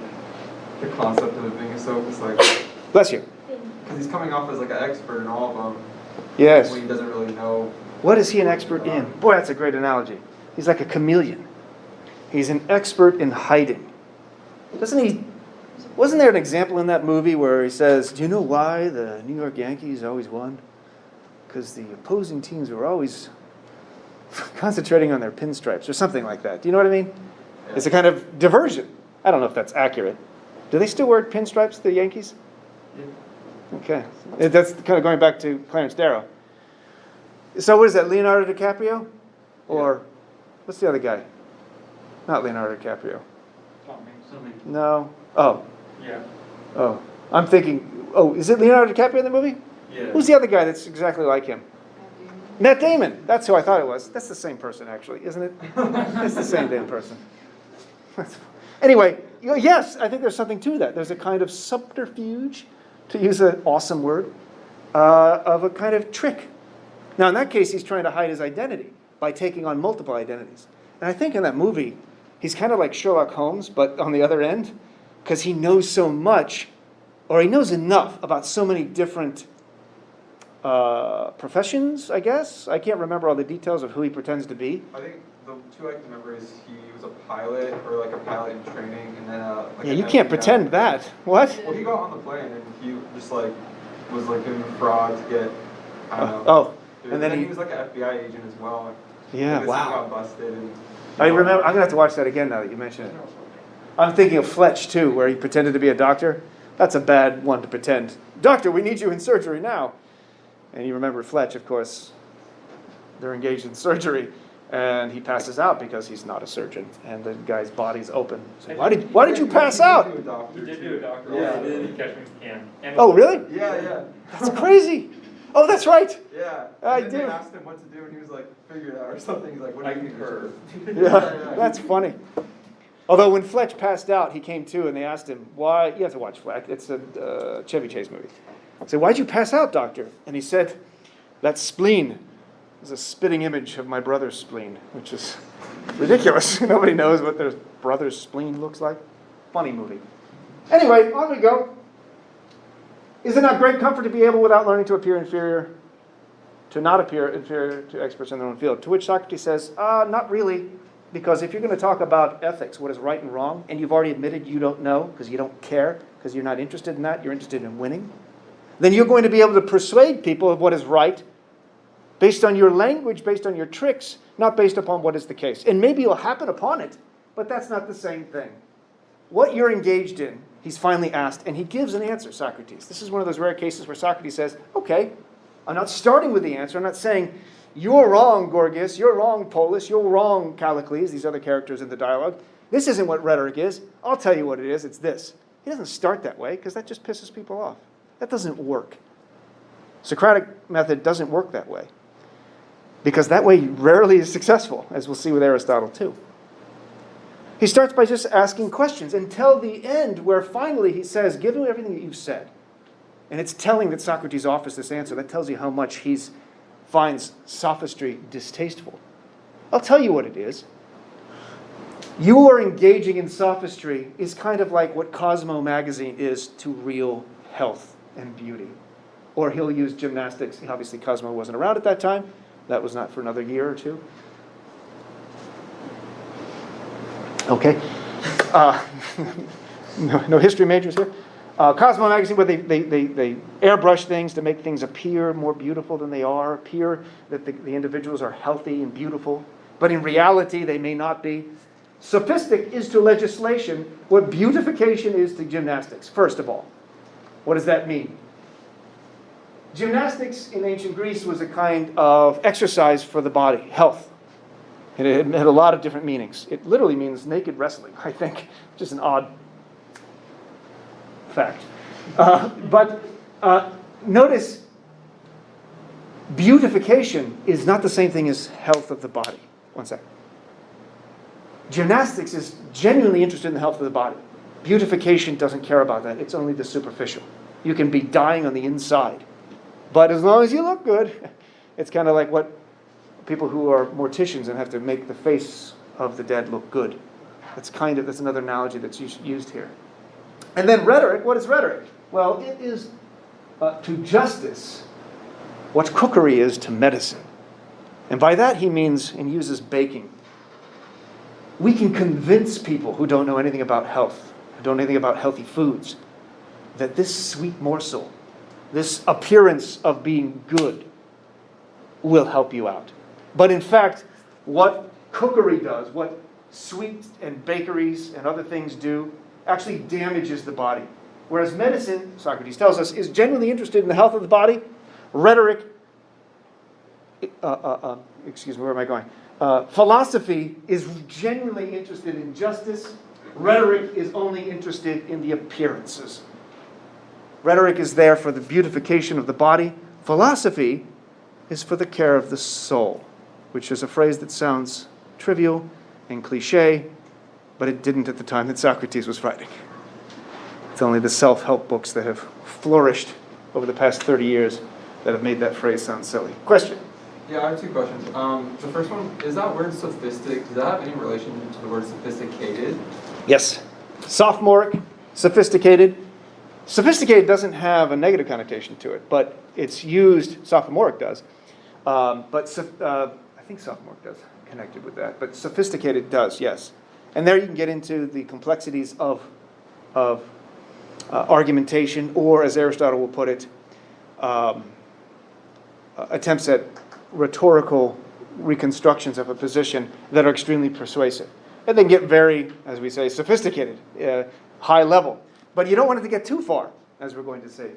the concept of being a sophist? Like, Bless you. because he's coming off as like an expert in all of them. Yes. When he doesn't really know. What is he an expert in? Boy, that's a great analogy. He's like a chameleon. He's an expert in hiding. Doesn't he? Wasn't there an example in that movie where he says, "Do you know why the New York Yankees always won? Because the opposing teams were always concentrating on their pinstripes," or something like that. Do you know what I mean? Yeah. It's a kind of diversion. I don't know if that's accurate. Do they still wear pinstripes, the Yankees? Yeah. Okay. That's kind of going back to Clarence Darrow. So what is that, Leonardo DiCaprio? Or what's the other guy? Not Leonardo DiCaprio. No. Oh. Yeah. Oh. I'm thinking, is it Leonardo DiCaprio in the movie? Yeah. Who's the other guy that's exactly like him? Matt Damon. That's who I thought it was. That's the same person, actually, isn't it? It's the same damn person. Anyway, yes, I think there's something to that. There's a kind of subterfuge, to use an awesome word, of a kind of trick. Now, in that case, he's trying to hide his identity by taking on multiple identities. And I think in that movie, he's kind of like Sherlock Holmes, but on the other end, because he knows so much, or he knows enough about so many different professions, I guess. I can't remember all the details of who he pretends to be. I think the two I can remember is he was a pilot or like a pilot in training, and then like Yeah, an you can't FBI. pretend that. What? Well, he got on the plane and he just like was like doing fraud to get. I don't know. Oh, Dude, and then he he. was like an FBI agent as well. Yeah, Like, this wow. Got busted and. I remember. I'm gonna have to watch that again now that you mention it. I'm thinking of Fletch too, where he pretended to be a doctor. That's a bad one to pretend. Doctor, we need you in surgery now. And you remember Fletch, of course. They're engaged in surgery, and he passes out because he's not a surgeon, and the guy's body's open. So why did you pass out? You did do a doctor. Yeah. Also. You did catch me if you can. And Oh, really? Yeah. That's crazy. Oh, that's right. Yeah. I And then do. They asked him what to do, and he was like, "Figure it out" or something. He's like, "What do I you think?" concur. Yeah, that's funny. Although when Fletch passed out, he came to and they asked him, why, you have to watch Fletch, it's a Chevy Chase movie. They said, "Why'd you pass out, doctor?" And he said, "That spleen is a spitting image of my brother's spleen," which is ridiculous. Nobody knows what their brother's spleen looks like. Funny movie. Anyway, on we go. Is it not great comfort to be able, without learning, to appear inferior, to not appear inferior to experts in their own field? To which Socrates says, not really. Because if you're going to talk about ethics, what is right and wrong, and you've already admitted you don't know because you don't care, because you're not interested in that, you're interested in winning, then you're going to be able to persuade people of what is right based on your language, based on your tricks, not based upon what is the case. And maybe you'll happen upon it, but that's not the same thing. What you're engaged in, he's finally asked, and he gives an answer, Socrates. This is one of those rare cases where Socrates says, okay, I'm not starting with the answer. I'm not saying, "You're wrong, Gorgias. You're wrong, Polus. You're wrong, Callicles," these other characters in the dialogue. This isn't what rhetoric is. I'll tell you what it is. It's this. He doesn't start that way because that just pisses people off. That doesn't work. Socratic method doesn't work that way because that way rarely is successful, as we'll see with Aristotle too. He starts by just asking questions until the end where finally he says, "Give me everything that you've said." And it's telling that Socrates offers this answer. That tells you how much he finds sophistry distasteful. I'll tell you what it is. You are engaging in sophistry is kind of like what Cosmo magazine is to real health and beauty. Or he'll use gymnastics. Obviously, Cosmo wasn't around at that time. That was not for another year or two. Okay. No history majors here. Cosmo magazine, where they airbrush things to make things appear more beautiful than they are, appear that the individuals are healthy and beautiful, but in reality they may not be. Sophistic is to legislation what beautification is to gymnastics, first of all. What does that mean? Gymnastics in ancient Greece was a kind of exercise for the body, health. It had a lot of different meanings. It literally means naked wrestling, I think, which is an odd fact. But notice, beautification is not the same thing as health of the body. One sec. Gymnastics is genuinely interested in the health of the body. Beautification doesn't care about that. It's only the superficial. You can be dying on the inside. But as long as you look good, it's kind of like what people who are morticians and have to make the face of the dead look good. That's another analogy that's used here. And then rhetoric, what is rhetoric? Well, it is to justice what cookery is to medicine. And by that he means, and uses baking. We can convince people who don't know anything about health, who don't know anything about healthy foods, that this sweet morsel, this appearance of being good, will help you out. But in fact, what cookery does, what sweets and bakeries and other things do, actually damages the body. Whereas medicine, Socrates tells us, is genuinely interested in the health of the body. Rhetoric, where am I going? Philosophy is genuinely interested in justice. Rhetoric is only interested in the appearances. Rhetoric is there for the beautification of the body. Philosophy is for the care of the soul, which is a phrase that sounds trivial and cliche, but it didn't at the time that Socrates was writing. It's only the self-help books that have flourished over the past 30 years that have made that phrase sound silly. Question? Yeah, I have two questions. The first one, is that word sophistic, does that have any relation to the word sophisticated? Yes. Sophomoric, sophisticated. Sophisticated doesn't have a negative connotation to it, but it's used, sophomoric does, I think sophomoric does, connected with that, but sophisticated does, yes. And there you can get into the complexities of argumentation, or as Aristotle will put it, attempts at rhetorical reconstructions of a position that are extremely persuasive. And they get very, as we say, sophisticated, high level. But you don't want it to get too far, as we're going to say.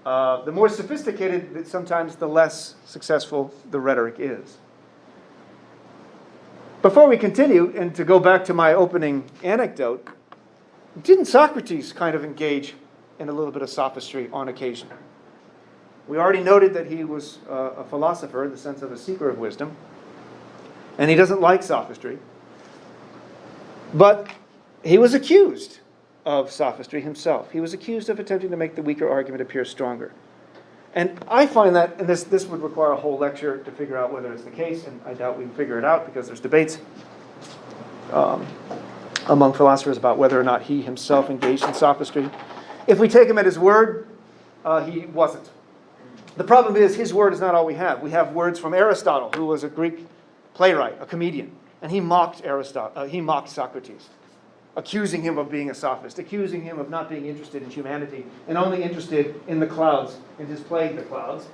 The more sophisticated, sometimes the less successful the rhetoric is. Before we continue, and to go back to my opening anecdote, didn't Socrates kind of engage in a little bit of sophistry on occasion? We already noted that he was a philosopher in the sense of a seeker of wisdom, and he doesn't like sophistry. But he was accused of sophistry himself. He was accused of attempting to make the weaker argument appear stronger. And I find that, and this would require a whole lecture to figure out whether it's the case, and I doubt we can figure it out because there's debates among philosophers about whether or not he himself engaged in sophistry. If we take him at his word, he wasn't. The problem is his word is not all we have. We have words from Aristotle, who was a Greek playwright, a comedian, and he mocked Socrates, accusing him of being a sophist, accusing him of not being interested in humanity and only interested in the clouds and displaying the clouds.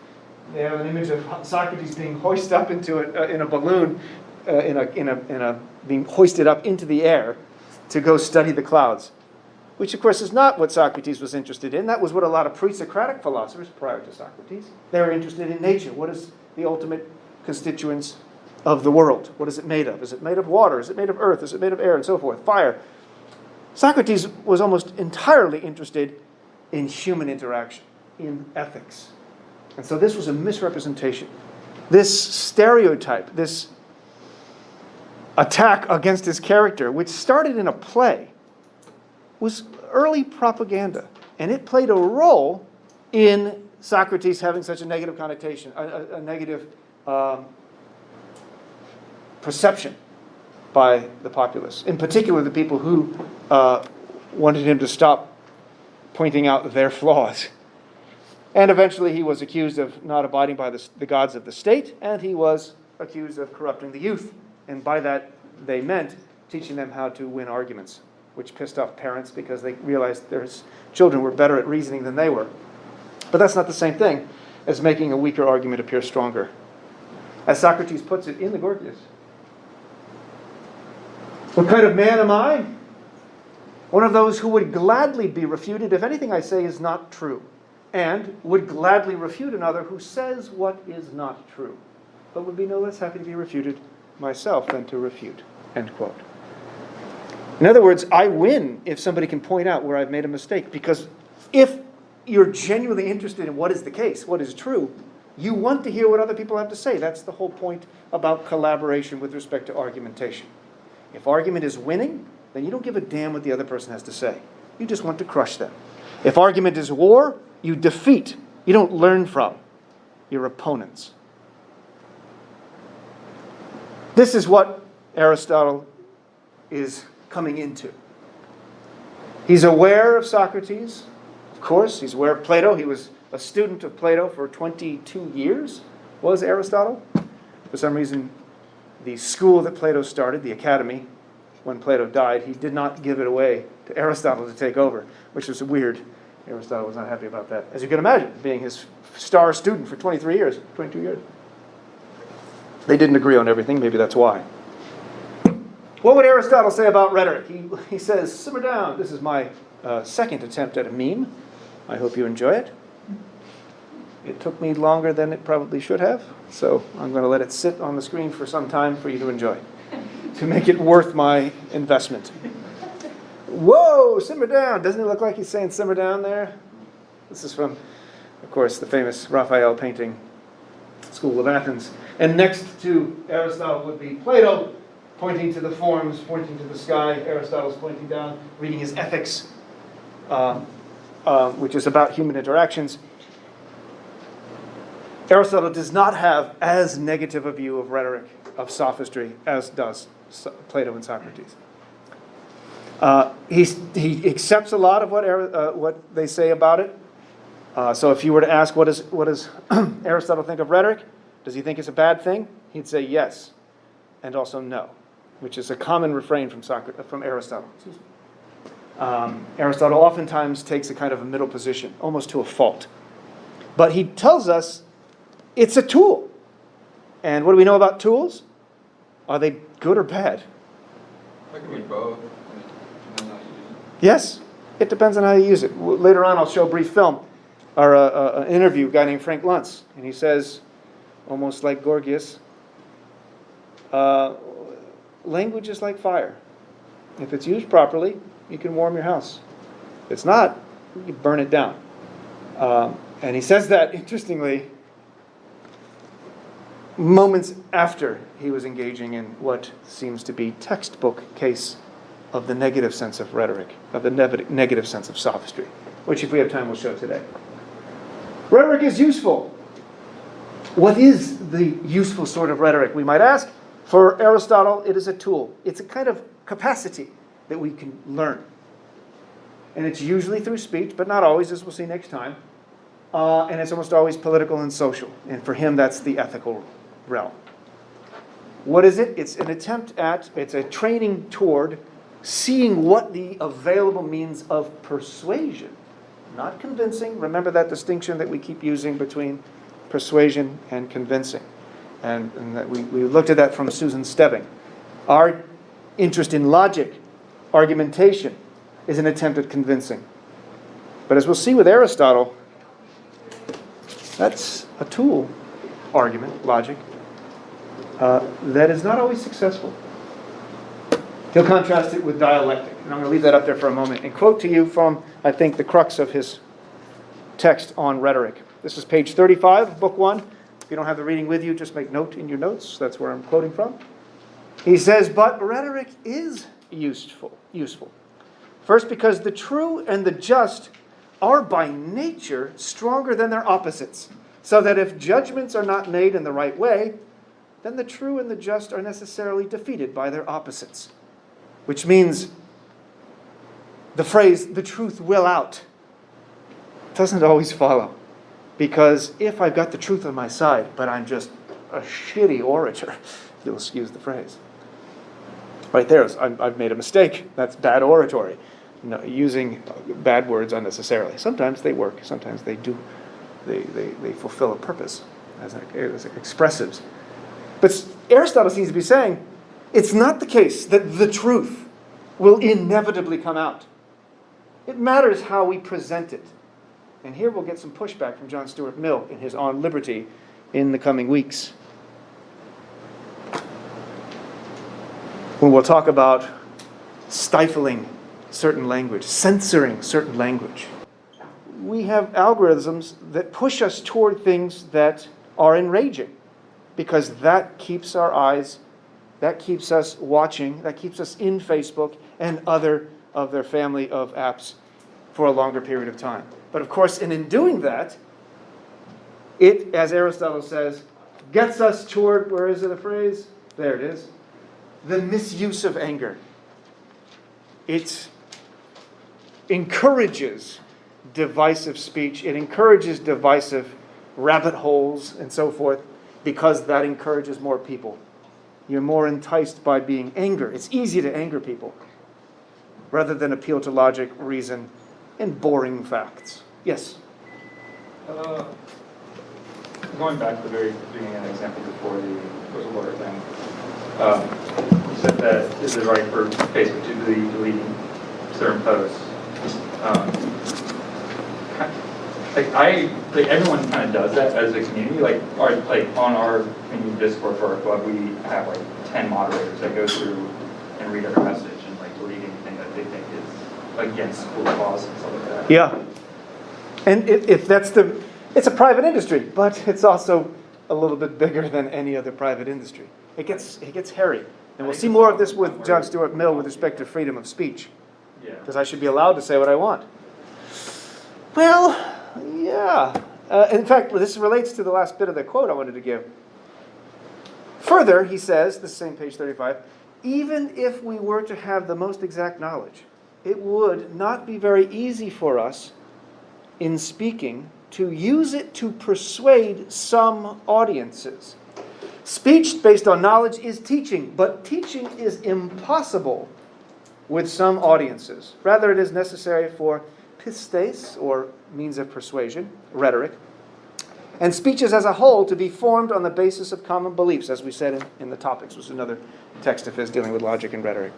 They have an image of Socrates being hoisted up into in a balloon, being hoisted up into the air to go study the clouds, which of course is not what Socrates was interested in. That was what a lot of pre-Socratic philosophers prior to Socrates, they were interested in nature. What is the ultimate constituents of the world? What is it made of? Is it made of water? Is it made of earth? Is it made of air? And so forth. Fire. Socrates was almost entirely interested in human interaction, in ethics. And so this was a misrepresentation. This stereotype, this attack against his character, which started in a play, was early propaganda. And it played a role in Socrates having such a negative connotation, a negative perception by the populace. In particular, the people who wanted him to stop pointing out their flaws. And eventually he was accused of not abiding by the gods of the state, and he was accused of corrupting the youth. And by that, they meant teaching them how to win arguments, which pissed off parents because they realized their children were better at reasoning than they were. But that's not the same thing as making a weaker argument appear stronger. As Socrates puts it in the Gorgias, what kind of man am I? One of those who would gladly be refuted if anything I say is not true, and would gladly refute another who says what is not true, but would be no less happy to be refuted myself than to refute. End quote. In other words, I win if somebody can point out where I've made a mistake, because if you're genuinely interested in what is the case, what is true, you want to hear what other people have to say. That's the whole point about collaboration with respect to argumentation. If argument is winning, then you don't give a damn what the other person has to say. You just want to crush them. If argument is war, you defeat. You don't learn from your opponents. This is what Aristotle is coming into. He's aware of Socrates, of course. He's aware of Plato. He was a student of Plato for 22 years, was Aristotle. For some reason, the school that Plato started, the academy, when Plato died, he did not give it away to Aristotle to take over, which was weird. Aristotle was not happy about that, as you can imagine, being his star student for 22 years. They didn't agree on everything, maybe that's why. What would Aristotle say about rhetoric? He says, simmer down. This is my second attempt at a meme. I hope you enjoy it. It took me longer than it probably should have, so I'm going to let it sit on the screen for some time for you to enjoy, to make it worth my investment. Whoa, simmer down. Doesn't it look like he's saying simmer down there? This is from, of course, the famous Raphael painting, School of Athens. And next to Aristotle would be Plato, pointing to the forms, pointing to the sky. Aristotle's pointing down, reading his Ethics, which is about human interactions. Aristotle does not have as negative a view of rhetoric, of sophistry, as does Plato and Socrates. He accepts a lot of what they say about it. So if you were to ask, what does Aristotle think of rhetoric? Does he think it's a bad thing? He'd say yes, and also no, which is a common refrain from Aristotle. Aristotle oftentimes takes a kind of a middle position, almost to a fault. But he tells us it's a tool. And what do we know about tools? Are they good or bad? That can be both. Yes, it depends on how you use it. Later on, I'll show a brief film, or an interview, a guy named Frank Luntz. And he says, almost like Gorgias, language is like fire. If it's used properly, you can warm your house. If it's not, you burn it down. And he says that, interestingly, moments after he was engaging in what seems to be textbook case of the negative sense of rhetoric, of the negative sense of sophistry, which if we have time we'll show today. Rhetoric is useful. What is the useful sort of rhetoric, we might ask? For Aristotle, it is a tool. It's a kind of capacity that we can learn. And it's usually through speech, but not always, as we'll see next time. And it's almost always political and social. And for him, that's the ethical realm. What is it? It's a training toward seeing what the available means of persuasion, not convincing. Remember that distinction that we keep using between persuasion and convincing. And that we looked at that from Susan Stebbing. Our interest in logic, argumentation, is an attempt at convincing. But as we'll see with Aristotle, that's a tool, argument, logic, that is not always successful. He'll contrast it with dialectic. And I'm going to leave that up there for a moment and quote to you from, I think, the crux of his text on rhetoric. This is page 35 of book 1. If you don't have the reading with you, just make note in your notes. That's where I'm quoting from. He says, but rhetoric is useful. First, because the true and the just are by nature stronger than their opposites, so that if judgments are not made in the right way, then the true and the just are necessarily defeated by their opposites. Which means the phrase, the truth will out, doesn't always follow. Because if I've got the truth on my side, but I'm just a shitty orator, you'll excuse the phrase. Right there, I've made a mistake. That's bad oratory. No, using bad words unnecessarily. Sometimes they work. Sometimes they do. They fulfill a purpose as expressives. But Aristotle seems to be saying it's not the case that the truth will inevitably come out. It matters how we present it. And here we'll get some pushback from John Stuart Mill in his On Liberty in the coming weeks. When we'll talk about stifling certain language, censoring certain language. We have algorithms that push us toward things that are enraging, because that keeps our eyes, that keeps us watching, that keeps us in Facebook and other of their family of apps for a longer period of time. But of course, in doing that, it, as Aristotle says, gets us toward, where is it a phrase? There it is. The misuse of anger. It encourages divisive speech. It encourages divisive rabbit holes and so forth because that encourages more people. You're more enticed by being anger. It's easy to anger people rather than appeal to logic, reason, and boring facts. Yes? Going back to the very beginning of the example before the whistleblower thing, you said that is it right for Facebook to be deleting certain posts? Like everyone kind of does that as a community. Like on our community Discord for our club, we have like 10 moderators that go through and read every message and like delete anything that they think is against school laws and stuff like that. Yeah. And if that's it's a private industry, but it's also a little bit bigger than any other private industry. It gets hairy. And we'll see more of this with John Stuart Mill with respect to freedom of speech. Yeah. Because I should be allowed to say what I want. Well, yeah. In fact, this relates to the last bit of the quote I wanted to give. Further, he says, this same page 35, even if we were to have the most exact knowledge, it would not be very easy for us in speaking to use it to persuade some audiences. Speech based on knowledge is teaching, but teaching is impossible with some audiences. Rather, it is necessary for pistes, or means of persuasion, rhetoric, and speeches as a whole to be formed on the basis of common beliefs, as we said in the topics, which was another text of his dealing with logic and rhetoric.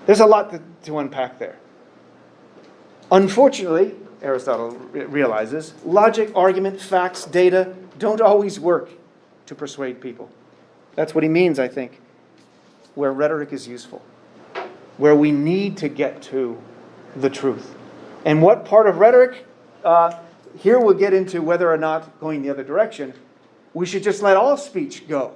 There's a lot to unpack there. Unfortunately, Aristotle realizes, logic, argument, facts, data don't always work to persuade people. That's what he means, I think, where rhetoric is useful, where we need to get to the truth. And what part of rhetoric, here we'll get into whether or not going the other direction, we should just let all speech go,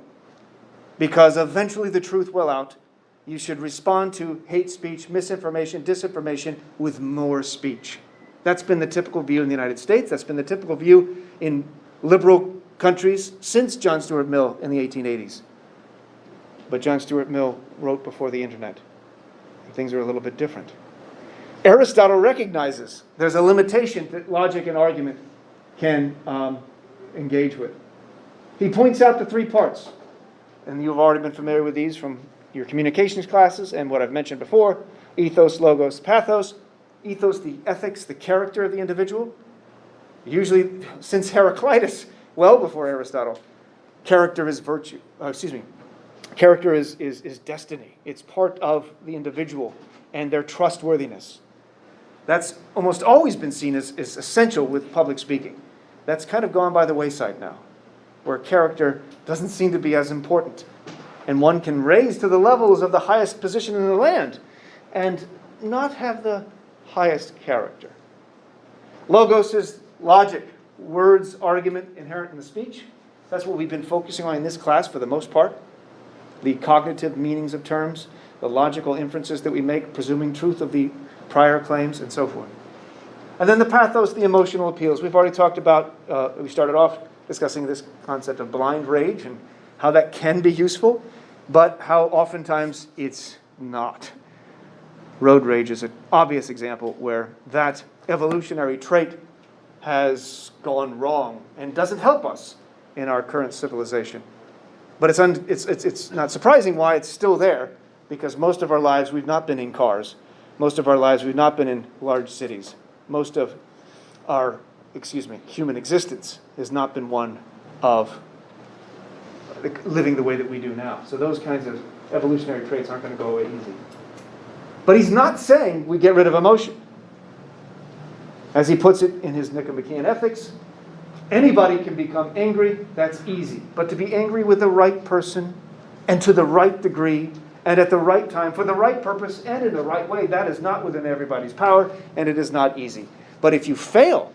because eventually the truth will out. You should respond to hate speech, misinformation, disinformation with more speech. That's been the typical view in the United States. That's been the typical view in liberal countries since John Stuart Mill in the 1880s. But John Stuart Mill wrote before the internet. And things are a little bit different. Aristotle recognizes there's a limitation that logic and argument can engage with. He points out the three parts. And you've already been familiar with these from your communications classes and what I've mentioned before. Ethos, logos, pathos. Ethos, the ethics, the character of the individual. Usually, since Heraclitus, well before Aristotle, character is virtue. Character is destiny. It's part of the individual and their trustworthiness. That's almost always been seen as essential with public speaking. That's kind of gone by the wayside now, where character doesn't seem to be as important. And one can raise to the levels of the highest position in the land and not have the highest character. Logos is logic, words, argument inherent in the speech. That's what we've been focusing on in this class for the most part. The cognitive meanings of terms, the logical inferences that we make, presuming truth of the prior claims, and so forth. And then the pathos, the emotional appeals. We've already talked about, we started off discussing this concept of blind rage and how that can be useful, but how oftentimes it's not. Road rage is an obvious example where that evolutionary trait has gone wrong and doesn't help us in our current civilization. But it's not surprising why it's still there, because most of our lives we've not been in cars. Most of our lives we've not been in large cities. Most of our, human existence has not been one of living the way that we do now. So those kinds of evolutionary traits aren't going to go away easy. But he's not saying we get rid of emotion. As he puts it in his Nicomachean Ethics, anybody can become angry, that's easy. But to be angry with the right person, and to the right degree, and at the right time, for the right purpose, and in the right way, that is not within everybody's power, and it is not easy. But if you fail,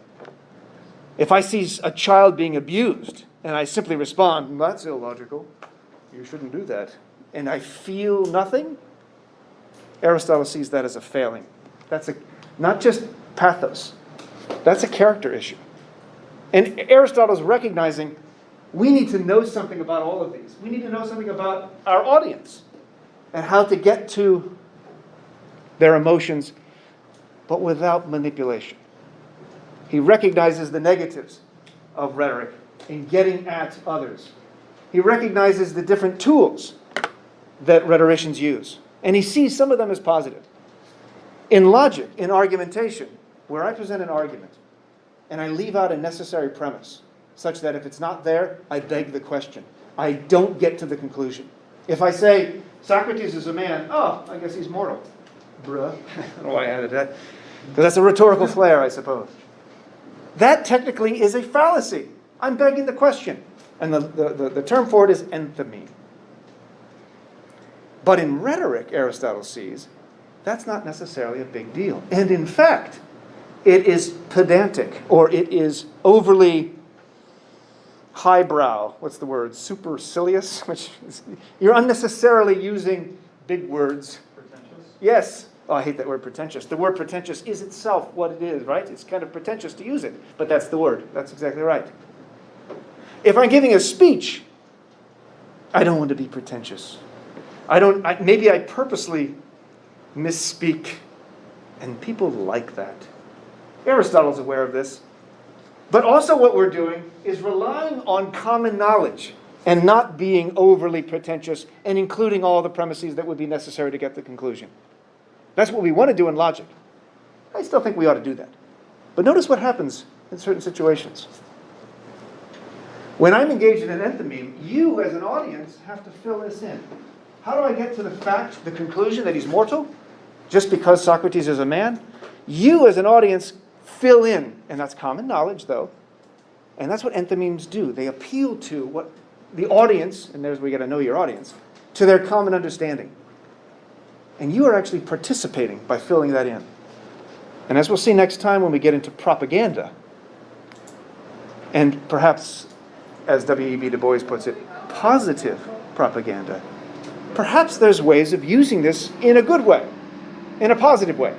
if I see a child being abused, and I simply respond, that's illogical, you shouldn't do that, and I feel nothing, Aristotle sees that as a failing. That's not just pathos. That's a character issue. And Aristotle's recognizing we need to know something about all of these. We need to know something about our audience and how to get to their emotions, but without manipulation. He recognizes the negatives of rhetoric in getting at others. He recognizes the different tools that rhetoricians use, and he sees some of them as positive. In logic, in argumentation, where I present an argument and I leave out a necessary premise, such that if it's not there, I beg the question. I don't get to the conclusion. If I say, Socrates is a man, oh, I guess he's mortal. Bruh. I don't know why I added that. Because that's a rhetorical flair, I suppose. That technically is a fallacy. I'm begging the question. And the term for it is enthymeme. But in rhetoric, Aristotle sees, that's not necessarily a big deal. And in fact, it is pedantic, or it is overly highbrow. What's the word? Supercilious? Which is, you're unnecessarily using big words. Pretentious? Yes. Oh, I hate that word pretentious. The word pretentious is itself what it is, right? It's kind of pretentious to use it, but that's the word. That's exactly right. If I'm giving a speech, I don't want to be pretentious. Maybe I purposely misspeak, and people like that. Aristotle's aware of this. But also what we're doing is relying on common knowledge and not being overly pretentious and including all the premises that would be necessary to get the conclusion. That's what we want to do in logic. I still think we ought to do that. But notice what happens in certain situations. When I'm engaged in an enthymeme, you as an audience have to fill this in. How do I get to the fact, the conclusion that he's mortal? Just because Socrates is a man? You as an audience fill in, and that's common knowledge though, and that's what enthymemes do. They appeal to what the audience, and there's where you got to know your audience, to their common understanding. And you are actually participating by filling that in. And as we'll see next time when we get into propaganda, and perhaps, as W.E.B. Du Bois puts it, positive propaganda, perhaps there's ways of using this in a good way, in a positive way.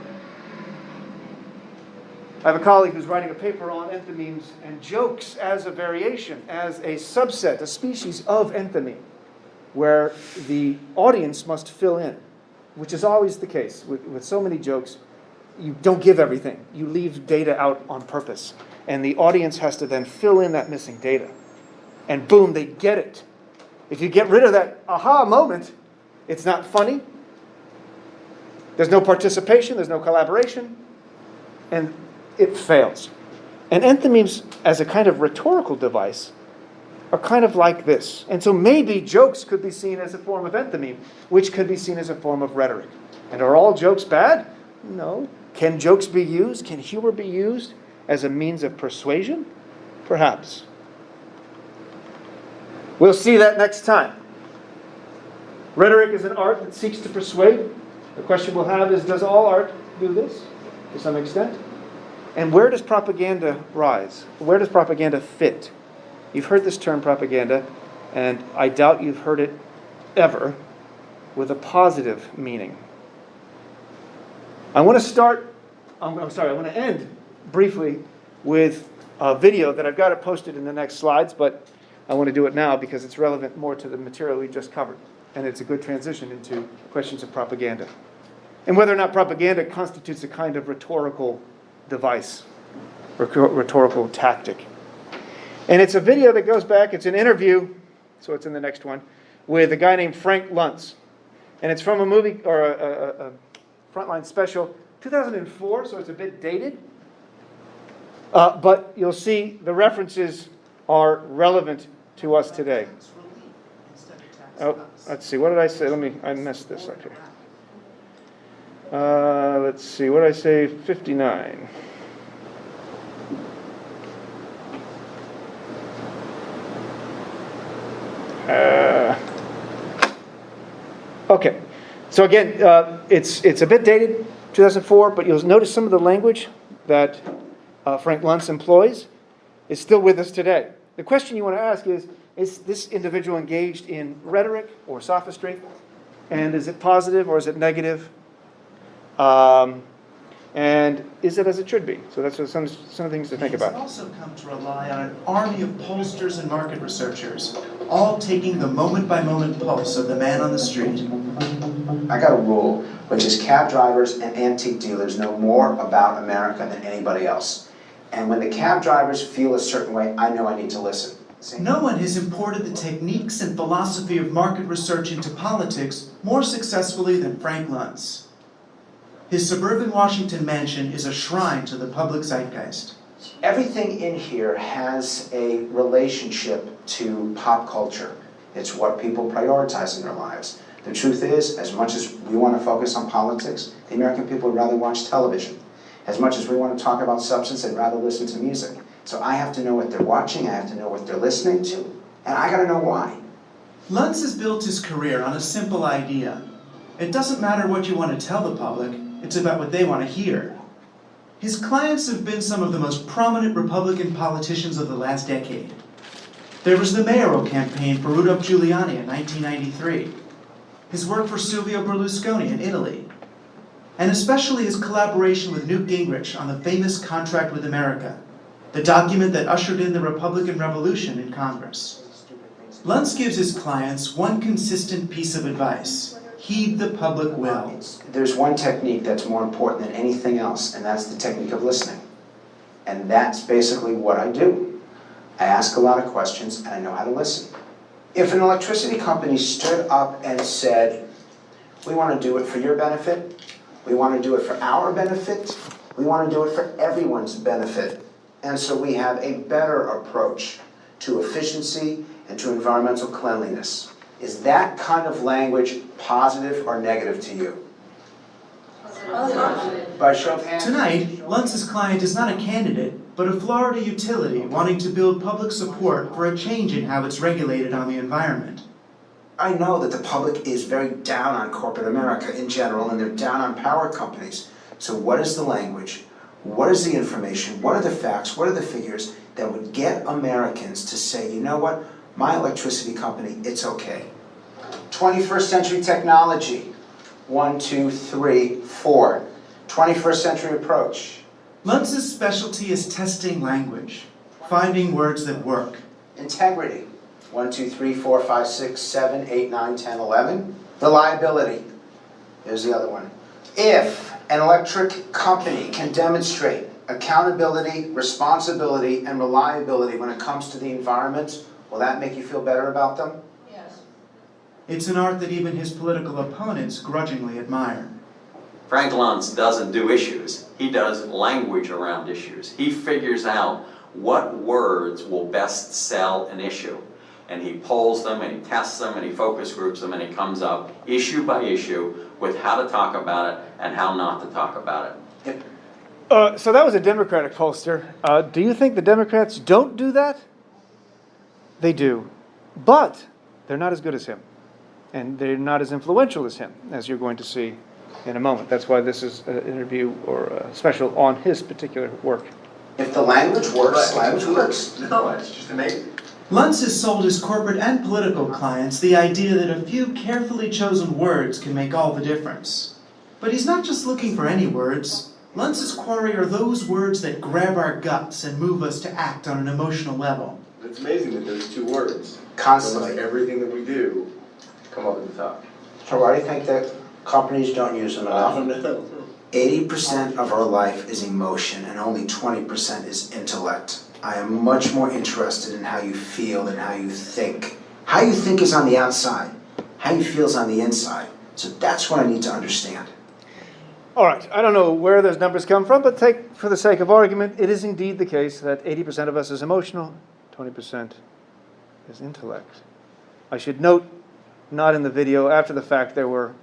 I have a colleague who's writing a paper on enthymemes and jokes as a variation, as a subset, a species of enthymeme, where the audience must fill in, which is always the case. With so many jokes, you don't give everything. You leave data out on purpose. And the audience has to then fill in that missing data. And boom, they get it. If you get rid of that aha moment, it's not funny. There's no participation, there's no collaboration, and it fails. And enthymemes, as a kind of rhetorical device, are kind of like this. And so maybe jokes could be seen as a form of enthymeme, which could be seen as a form of rhetoric. And are all jokes bad? No. Can jokes be used? Can humor be used as a means of persuasion? Perhaps. We'll see that next time. Rhetoric is an art that seeks to persuade. The question we'll have is, does all art do this to some extent? And where does propaganda rise? Where does propaganda fit? You've heard this term propaganda, and I doubt you've heard it ever with a positive meaning. I want to end briefly with a video that I've got it posted in the next slides, but I want to do it now because it's relevant more to the material we just covered. And it's a good transition into questions of propaganda. And whether or not propaganda constitutes a kind of rhetorical device, rhetorical tactic. And it's a video that goes back, it's an interview, so it's in the next one, with a guy named Frank Luntz. And it's from a movie, or a Frontline special, 2004, so it's a bit dated. But you'll see the references are relevant to us today. Oh, let's see, what did I say? I messed this up here. Let's see, what did I say? 59. Okay, so again, it's a bit dated, 2004, but you'll notice some of the language that Frank Luntz employs is still with us today. The question you want to ask is this individual engaged in rhetoric or sophistry? And is it positive or is it negative? And is it as it should be? So that's some of the things to think about. It's also come to rely on an army of pollsters and market researchers, all taking the moment-by-moment pulse of the man on the street. I got a rule, which is cab drivers and antique dealers know more about America than anybody else. And when the cab drivers feel a certain way, I know I need to listen. See? No one has imported the techniques and philosophy of market research into politics more successfully than Frank Luntz. His suburban Washington mansion is a shrine to the public zeitgeist. Everything in here has a relationship to pop culture. It's what people prioritize in their lives. The truth is, as much as we want to focus on politics, the American people would rather watch television. As much as we want to talk about substance, they'd rather listen to music. So I have to know what they're watching, I have to know what they're listening to, and I gotta know why. Luntz has built his career on a simple idea. It doesn't matter what you want to tell the public, it's about what they want to hear. His clients have been some of the most prominent Republican politicians of the last decade. There was the mayoral campaign for Rudolph Giuliani in 1993, his work for Silvio Berlusconi in Italy, and especially his collaboration with Newt Gingrich on the famous Contract with America, the document that ushered in the Republican Revolution in Congress. Luntz gives his clients one consistent piece of advice: heed the public will. There's one technique that's more important than anything else, and that's the technique of listening. And that's basically what I do. I ask a lot of questions, and I know how to listen. If an electricity company stood up and said, we want to do it for your benefit, we want to do it for our benefit, we want to do it for everyone's benefit, and so we have a better approach to efficiency and to environmental cleanliness. Is that kind of language positive or negative to you? By show of hands. Tonight, Luntz's client is not a candidate, but a Florida utility wanting to build public support for a change in how it's regulated on the environment. I know that the public is very down on corporate America in general, and they're down on power companies. So what is the language? What is the information? What are the facts? What are the figures that would get Americans to say, you know what, my electricity company, it's okay. 21st century technology. 1, 2, 3, 4. 21st century approach. Luntz's specialty is testing language, finding words that work. Integrity. 1, 2, 3, 4, 5, 6, 7, 8, 9, 10, 11. Reliability. There's the other one. If an electric company can demonstrate accountability, responsibility, and reliability when it comes to the environment, will that make you feel better about them? Yes. It's an art that even his political opponents grudgingly admire. Frank Luntz doesn't do issues. He does language around issues. He figures out what words will best sell an issue. And he polls them, and he tests them, and he focus groups them, and he comes up issue by issue with how to talk about it and how not to talk about it. So that was a Democratic pollster. Do you think the Democrats don't do that? They do. But they're not as good as him. And they're not as influential as him, as you're going to see in a moment. That's why this is an interview or a special on his particular work. If the language works, language works. No, it's just amazing. Luntz has sold his corporate and political clients the idea that a few carefully chosen words can make all the difference. But he's not just looking for any words. Luntz's quarry are those words that grab our guts and move us to act on an emotional level. It's amazing that those two words, Constantly. almost everything that we do, come up at the top. So why do you think that companies don't use them I don't enough? know. 80% of our life is emotion and only 20% is intellect. I am much more interested in how you feel than how you think. How you think is on the outside. How you feel is on the inside. So that's what I need to understand. All right, I don't know where those numbers come from, but take, for the sake of argument, it is indeed the case that 80% of us is emotional, 20% is intellect. I should note, not in the video, after the fact there were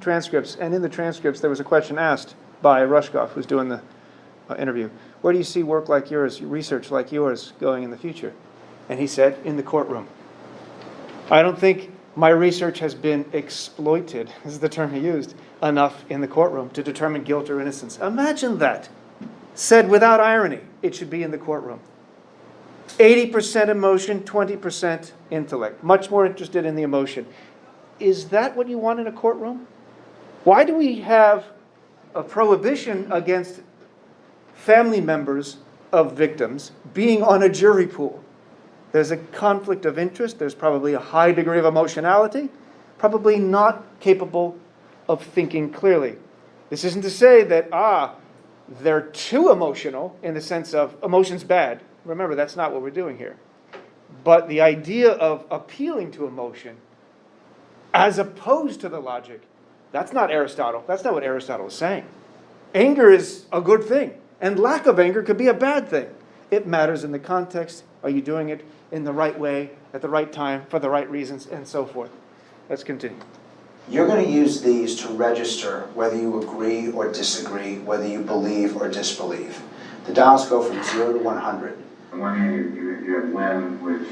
transcripts, and in the transcripts there was a question asked by Rushkoff, who's doing the interview. Where do you see work like yours, research like yours, going in the future? And he said, in the courtroom. I don't think my research has been exploited, is the term he used, enough in the courtroom to determine guilt or innocence. Imagine that. Said without irony, it should be in the courtroom. 80% emotion, 20% intellect. Much more interested in the emotion. Is that what you want in a courtroom? Why do we have a prohibition against family members of victims being on a jury pool? There's a conflict of interest. There's probably a high degree of emotionality, probably not capable of thinking clearly. This isn't to say that, they're too emotional in the sense of emotion's bad. Remember, that's not what we're doing here. But the idea of appealing to emotion as opposed to the logic, that's not Aristotle. That's not what Aristotle is saying. Anger is a good thing, and lack of anger could be a bad thing. It matters in the context. Are you doing it in the right way, at the right time, for the right reasons, and so forth? Let's continue. You're going to use these to register whether you agree or disagree, whether you believe or disbelieve. The dials go from 0 to 100. On one hand, you have when, which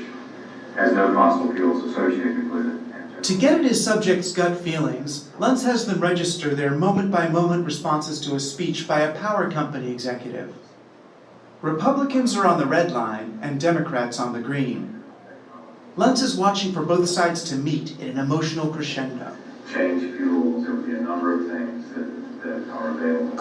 has no fossil fuels associated with it. To get at his subject's gut feelings, Luntz has them register their moment-by-moment responses to a speech by a power company executive. Republicans are on the red line and Democrats on the green. Luntz is watching for both sides to meet in an emotional crescendo. Change fuels, there would be a number of things that are available.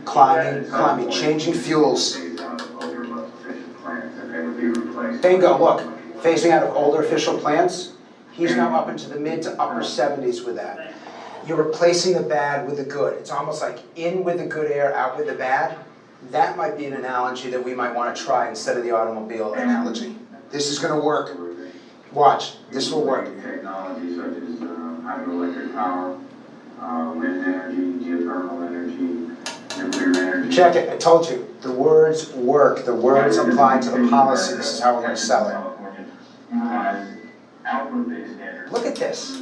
Climbing, changing fuels. Phase out of older, less efficient plants, and they would be replaced. Bingo, look, phasing out of older official plants. He's now up into the mid to upper 70s with that. You're replacing the bad with the good. It's almost like in with the good air, out with the bad. That might be an analogy that we might want to try instead of the automobile analogy. This is going to work. Watch, this will work. Technology such as hydroelectric power, wind energy, geothermal energy, nuclear energy. Check it, I told you. The words work. The words apply to the policy. This is how we're going to sell it. California has output-based standards. Look at this.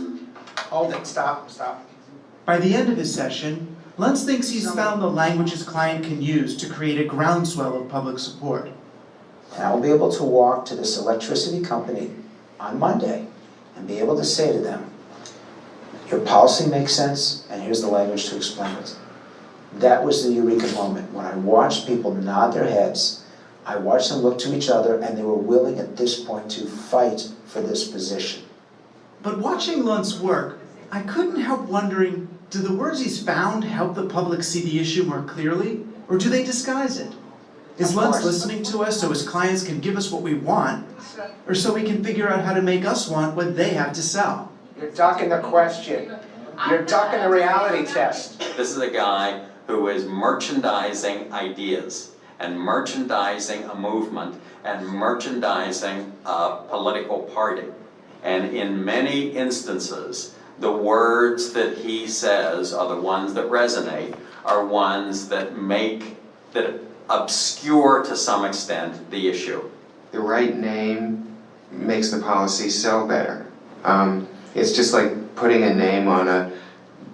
Hold it, stop. By the end of his session, Luntz thinks he's found the language his client can use to create a groundswell of public support. And I'll be able to walk to this electricity company on Monday and be able to say to them, your policy makes sense, and here's the language to explain it. That was the eureka moment when I watched people nod their heads. I watched them look to each other, and they were willing at this point to fight for this position. But watching Luntz work, I couldn't help wondering, do the words he's found help the public see the issue more clearly, or do they disguise it? Is Of Luntz course. listening to us so his clients can give us what we want, or so we can figure out how to make us want what they have to sell? You're ducking the question. You're ducking the reality test. This is a guy who is merchandising ideas and merchandising a movement and merchandising a political party. And in many instances, the words that he says are the ones that resonate, are ones that obscure to some extent the issue. The right name makes the policy sell better. It's just like putting a name on a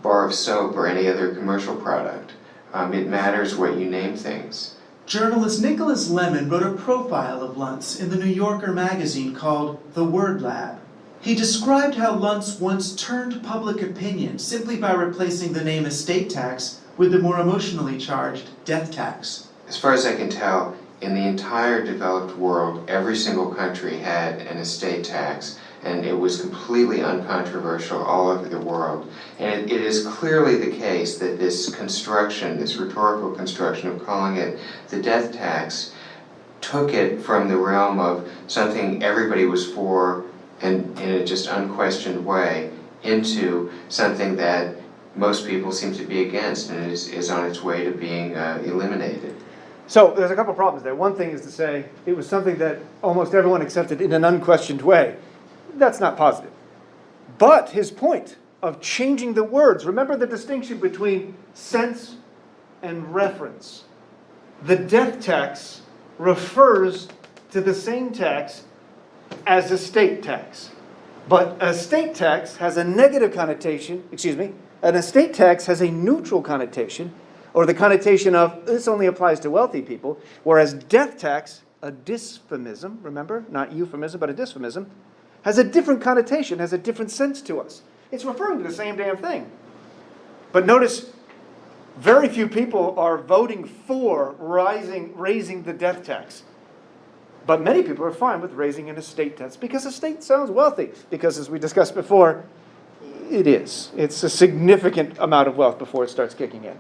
bar of soap or any other commercial product. It matters what you name things. Journalist Nicholas Lemon wrote a profile of Luntz in the New Yorker magazine called The Word Lab. He described how Luntz once turned public opinion simply by replacing the name estate tax with the more emotionally charged death tax. As far as I can tell, in the entire developed world, every single country had an estate tax, and it was completely uncontroversial all over the world. And it is clearly the case that this construction, this rhetorical construction of calling it the death tax, took it from the realm of something everybody was for and in a just unquestioned way into something that most people seem to be against and is on its way to being eliminated. So there's a couple problems there. One thing is to say it was something that almost everyone accepted in an unquestioned way. That's not positive. But his point of changing the words, remember the distinction between sense and reference. The death tax refers to the same tax as estate tax. But estate tax has a negative connotation, an estate tax has a neutral connotation, or the connotation of this only applies to wealthy people, whereas death tax, a dysphemism, remember, not euphemism, but a dysphemism, has a different connotation, has a different sense to us. It's referring to the same damn thing. But notice, very few people are voting for raising the death tax. But many people are fine with raising an estate tax because estate sounds wealthy. Because as we discussed before, it is. It's a significant amount of wealth before it starts kicking in.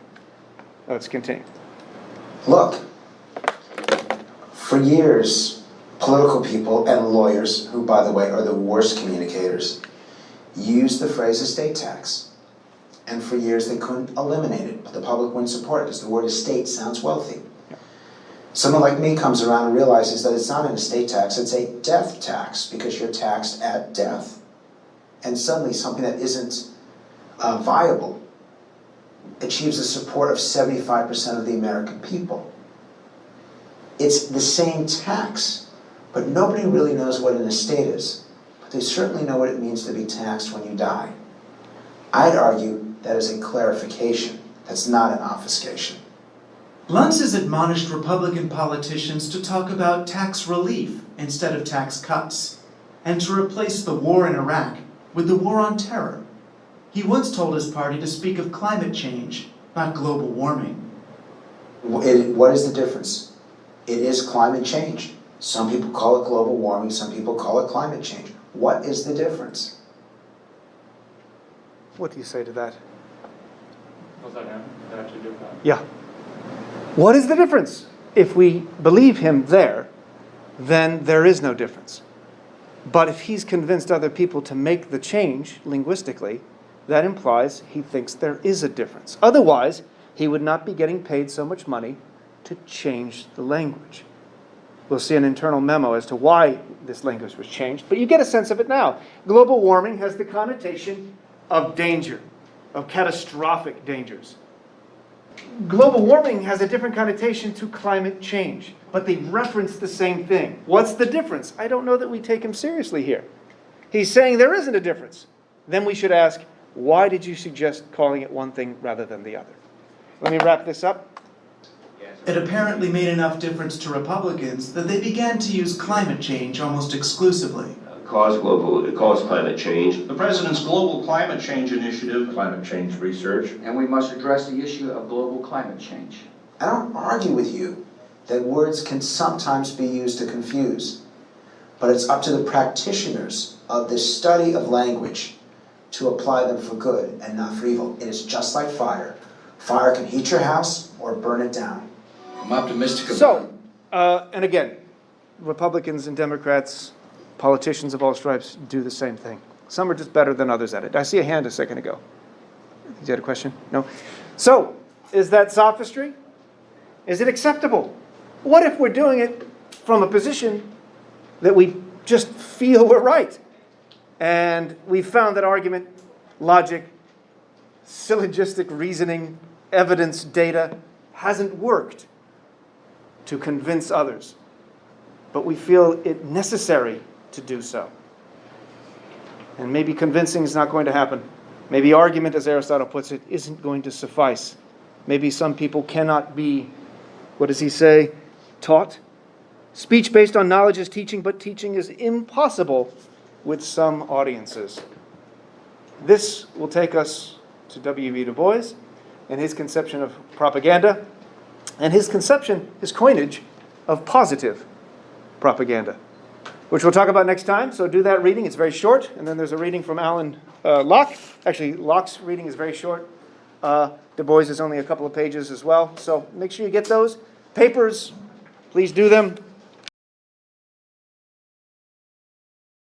Let's continue. Look, for years, political people and lawyers, who, by the way, are the worst communicators, use the phrase estate tax. And for years they couldn't eliminate it, but the public wouldn't support it because the word estate sounds wealthy. Someone like me comes around and realizes that it's not an estate tax, it's a death tax because you're taxed at death. And suddenly something that isn't viable achieves the support of 75% of the American people. It's the same tax, but nobody really knows what an estate is. But they certainly know what it means to be taxed when you die. I'd argue that is a clarification. That's not an obfuscation. Luntz has admonished Republican politicians to talk about tax relief instead of tax cuts, and to replace the war in Iraq with the war on terror. He once told his party to speak of climate change, not global warming. What is the difference? It is climate change. Some people call it global warming, some people call it climate change. What is the difference? What do you say to that? Was that him? Did I actually do that? Yeah. What is the difference? If we believe him there, then there is no difference. But if he's convinced other people to make the change linguistically, that implies he thinks there is a difference. Otherwise, he would not be getting paid so much money to change the language. We'll see an internal memo as to why this language was changed, but you get a sense of it now. Global warming has the connotation of danger, of catastrophic dangers. Global warming has a different connotation to climate change, but they reference the same thing. What's the difference? I don't know that we take him seriously here. He's saying there isn't a difference. Then we should ask, why did you suggest calling it one thing rather than the other? Let me wrap this up. It apparently made enough difference to Republicans that they began to use climate change almost exclusively. Cause climate change. The President's Global Climate Change Initiative, climate change research. And we must address the issue of global climate change. I don't argue with you that words can sometimes be used to confuse, but it's up to the practitioners of this study of language to apply them for good and not for evil. It is just like fire. Fire can heat your house or burn it down. I'm optimistic about So, and again, Republicans and Democrats, politicians of all stripes do the same thing. Some are just better than others at it. I see a hand a second ago. You had a question? No? So, is that sophistry? Is it acceptable? What if we're doing it from a position that we just feel we're right? And we've found that argument, logic, syllogistic reasoning, evidence, data hasn't worked to convince others. But we feel it necessary to do so. And maybe convincing is not going to happen. Maybe argument, as Aristotle puts it, isn't going to suffice. Maybe some people cannot be, what does he say, taught? Speech based on knowledge is teaching, but teaching is impossible with some audiences. This will take us to W.E. Du Bois and his conception of propaganda, and his conception, his coinage of positive propaganda, which we'll talk about next time. So do that reading. It's very short. And then there's a reading from Alan Locke. Actually, Locke's reading is very short. Du Bois is only a couple of pages as well. So make sure you get those. Papers, please do them.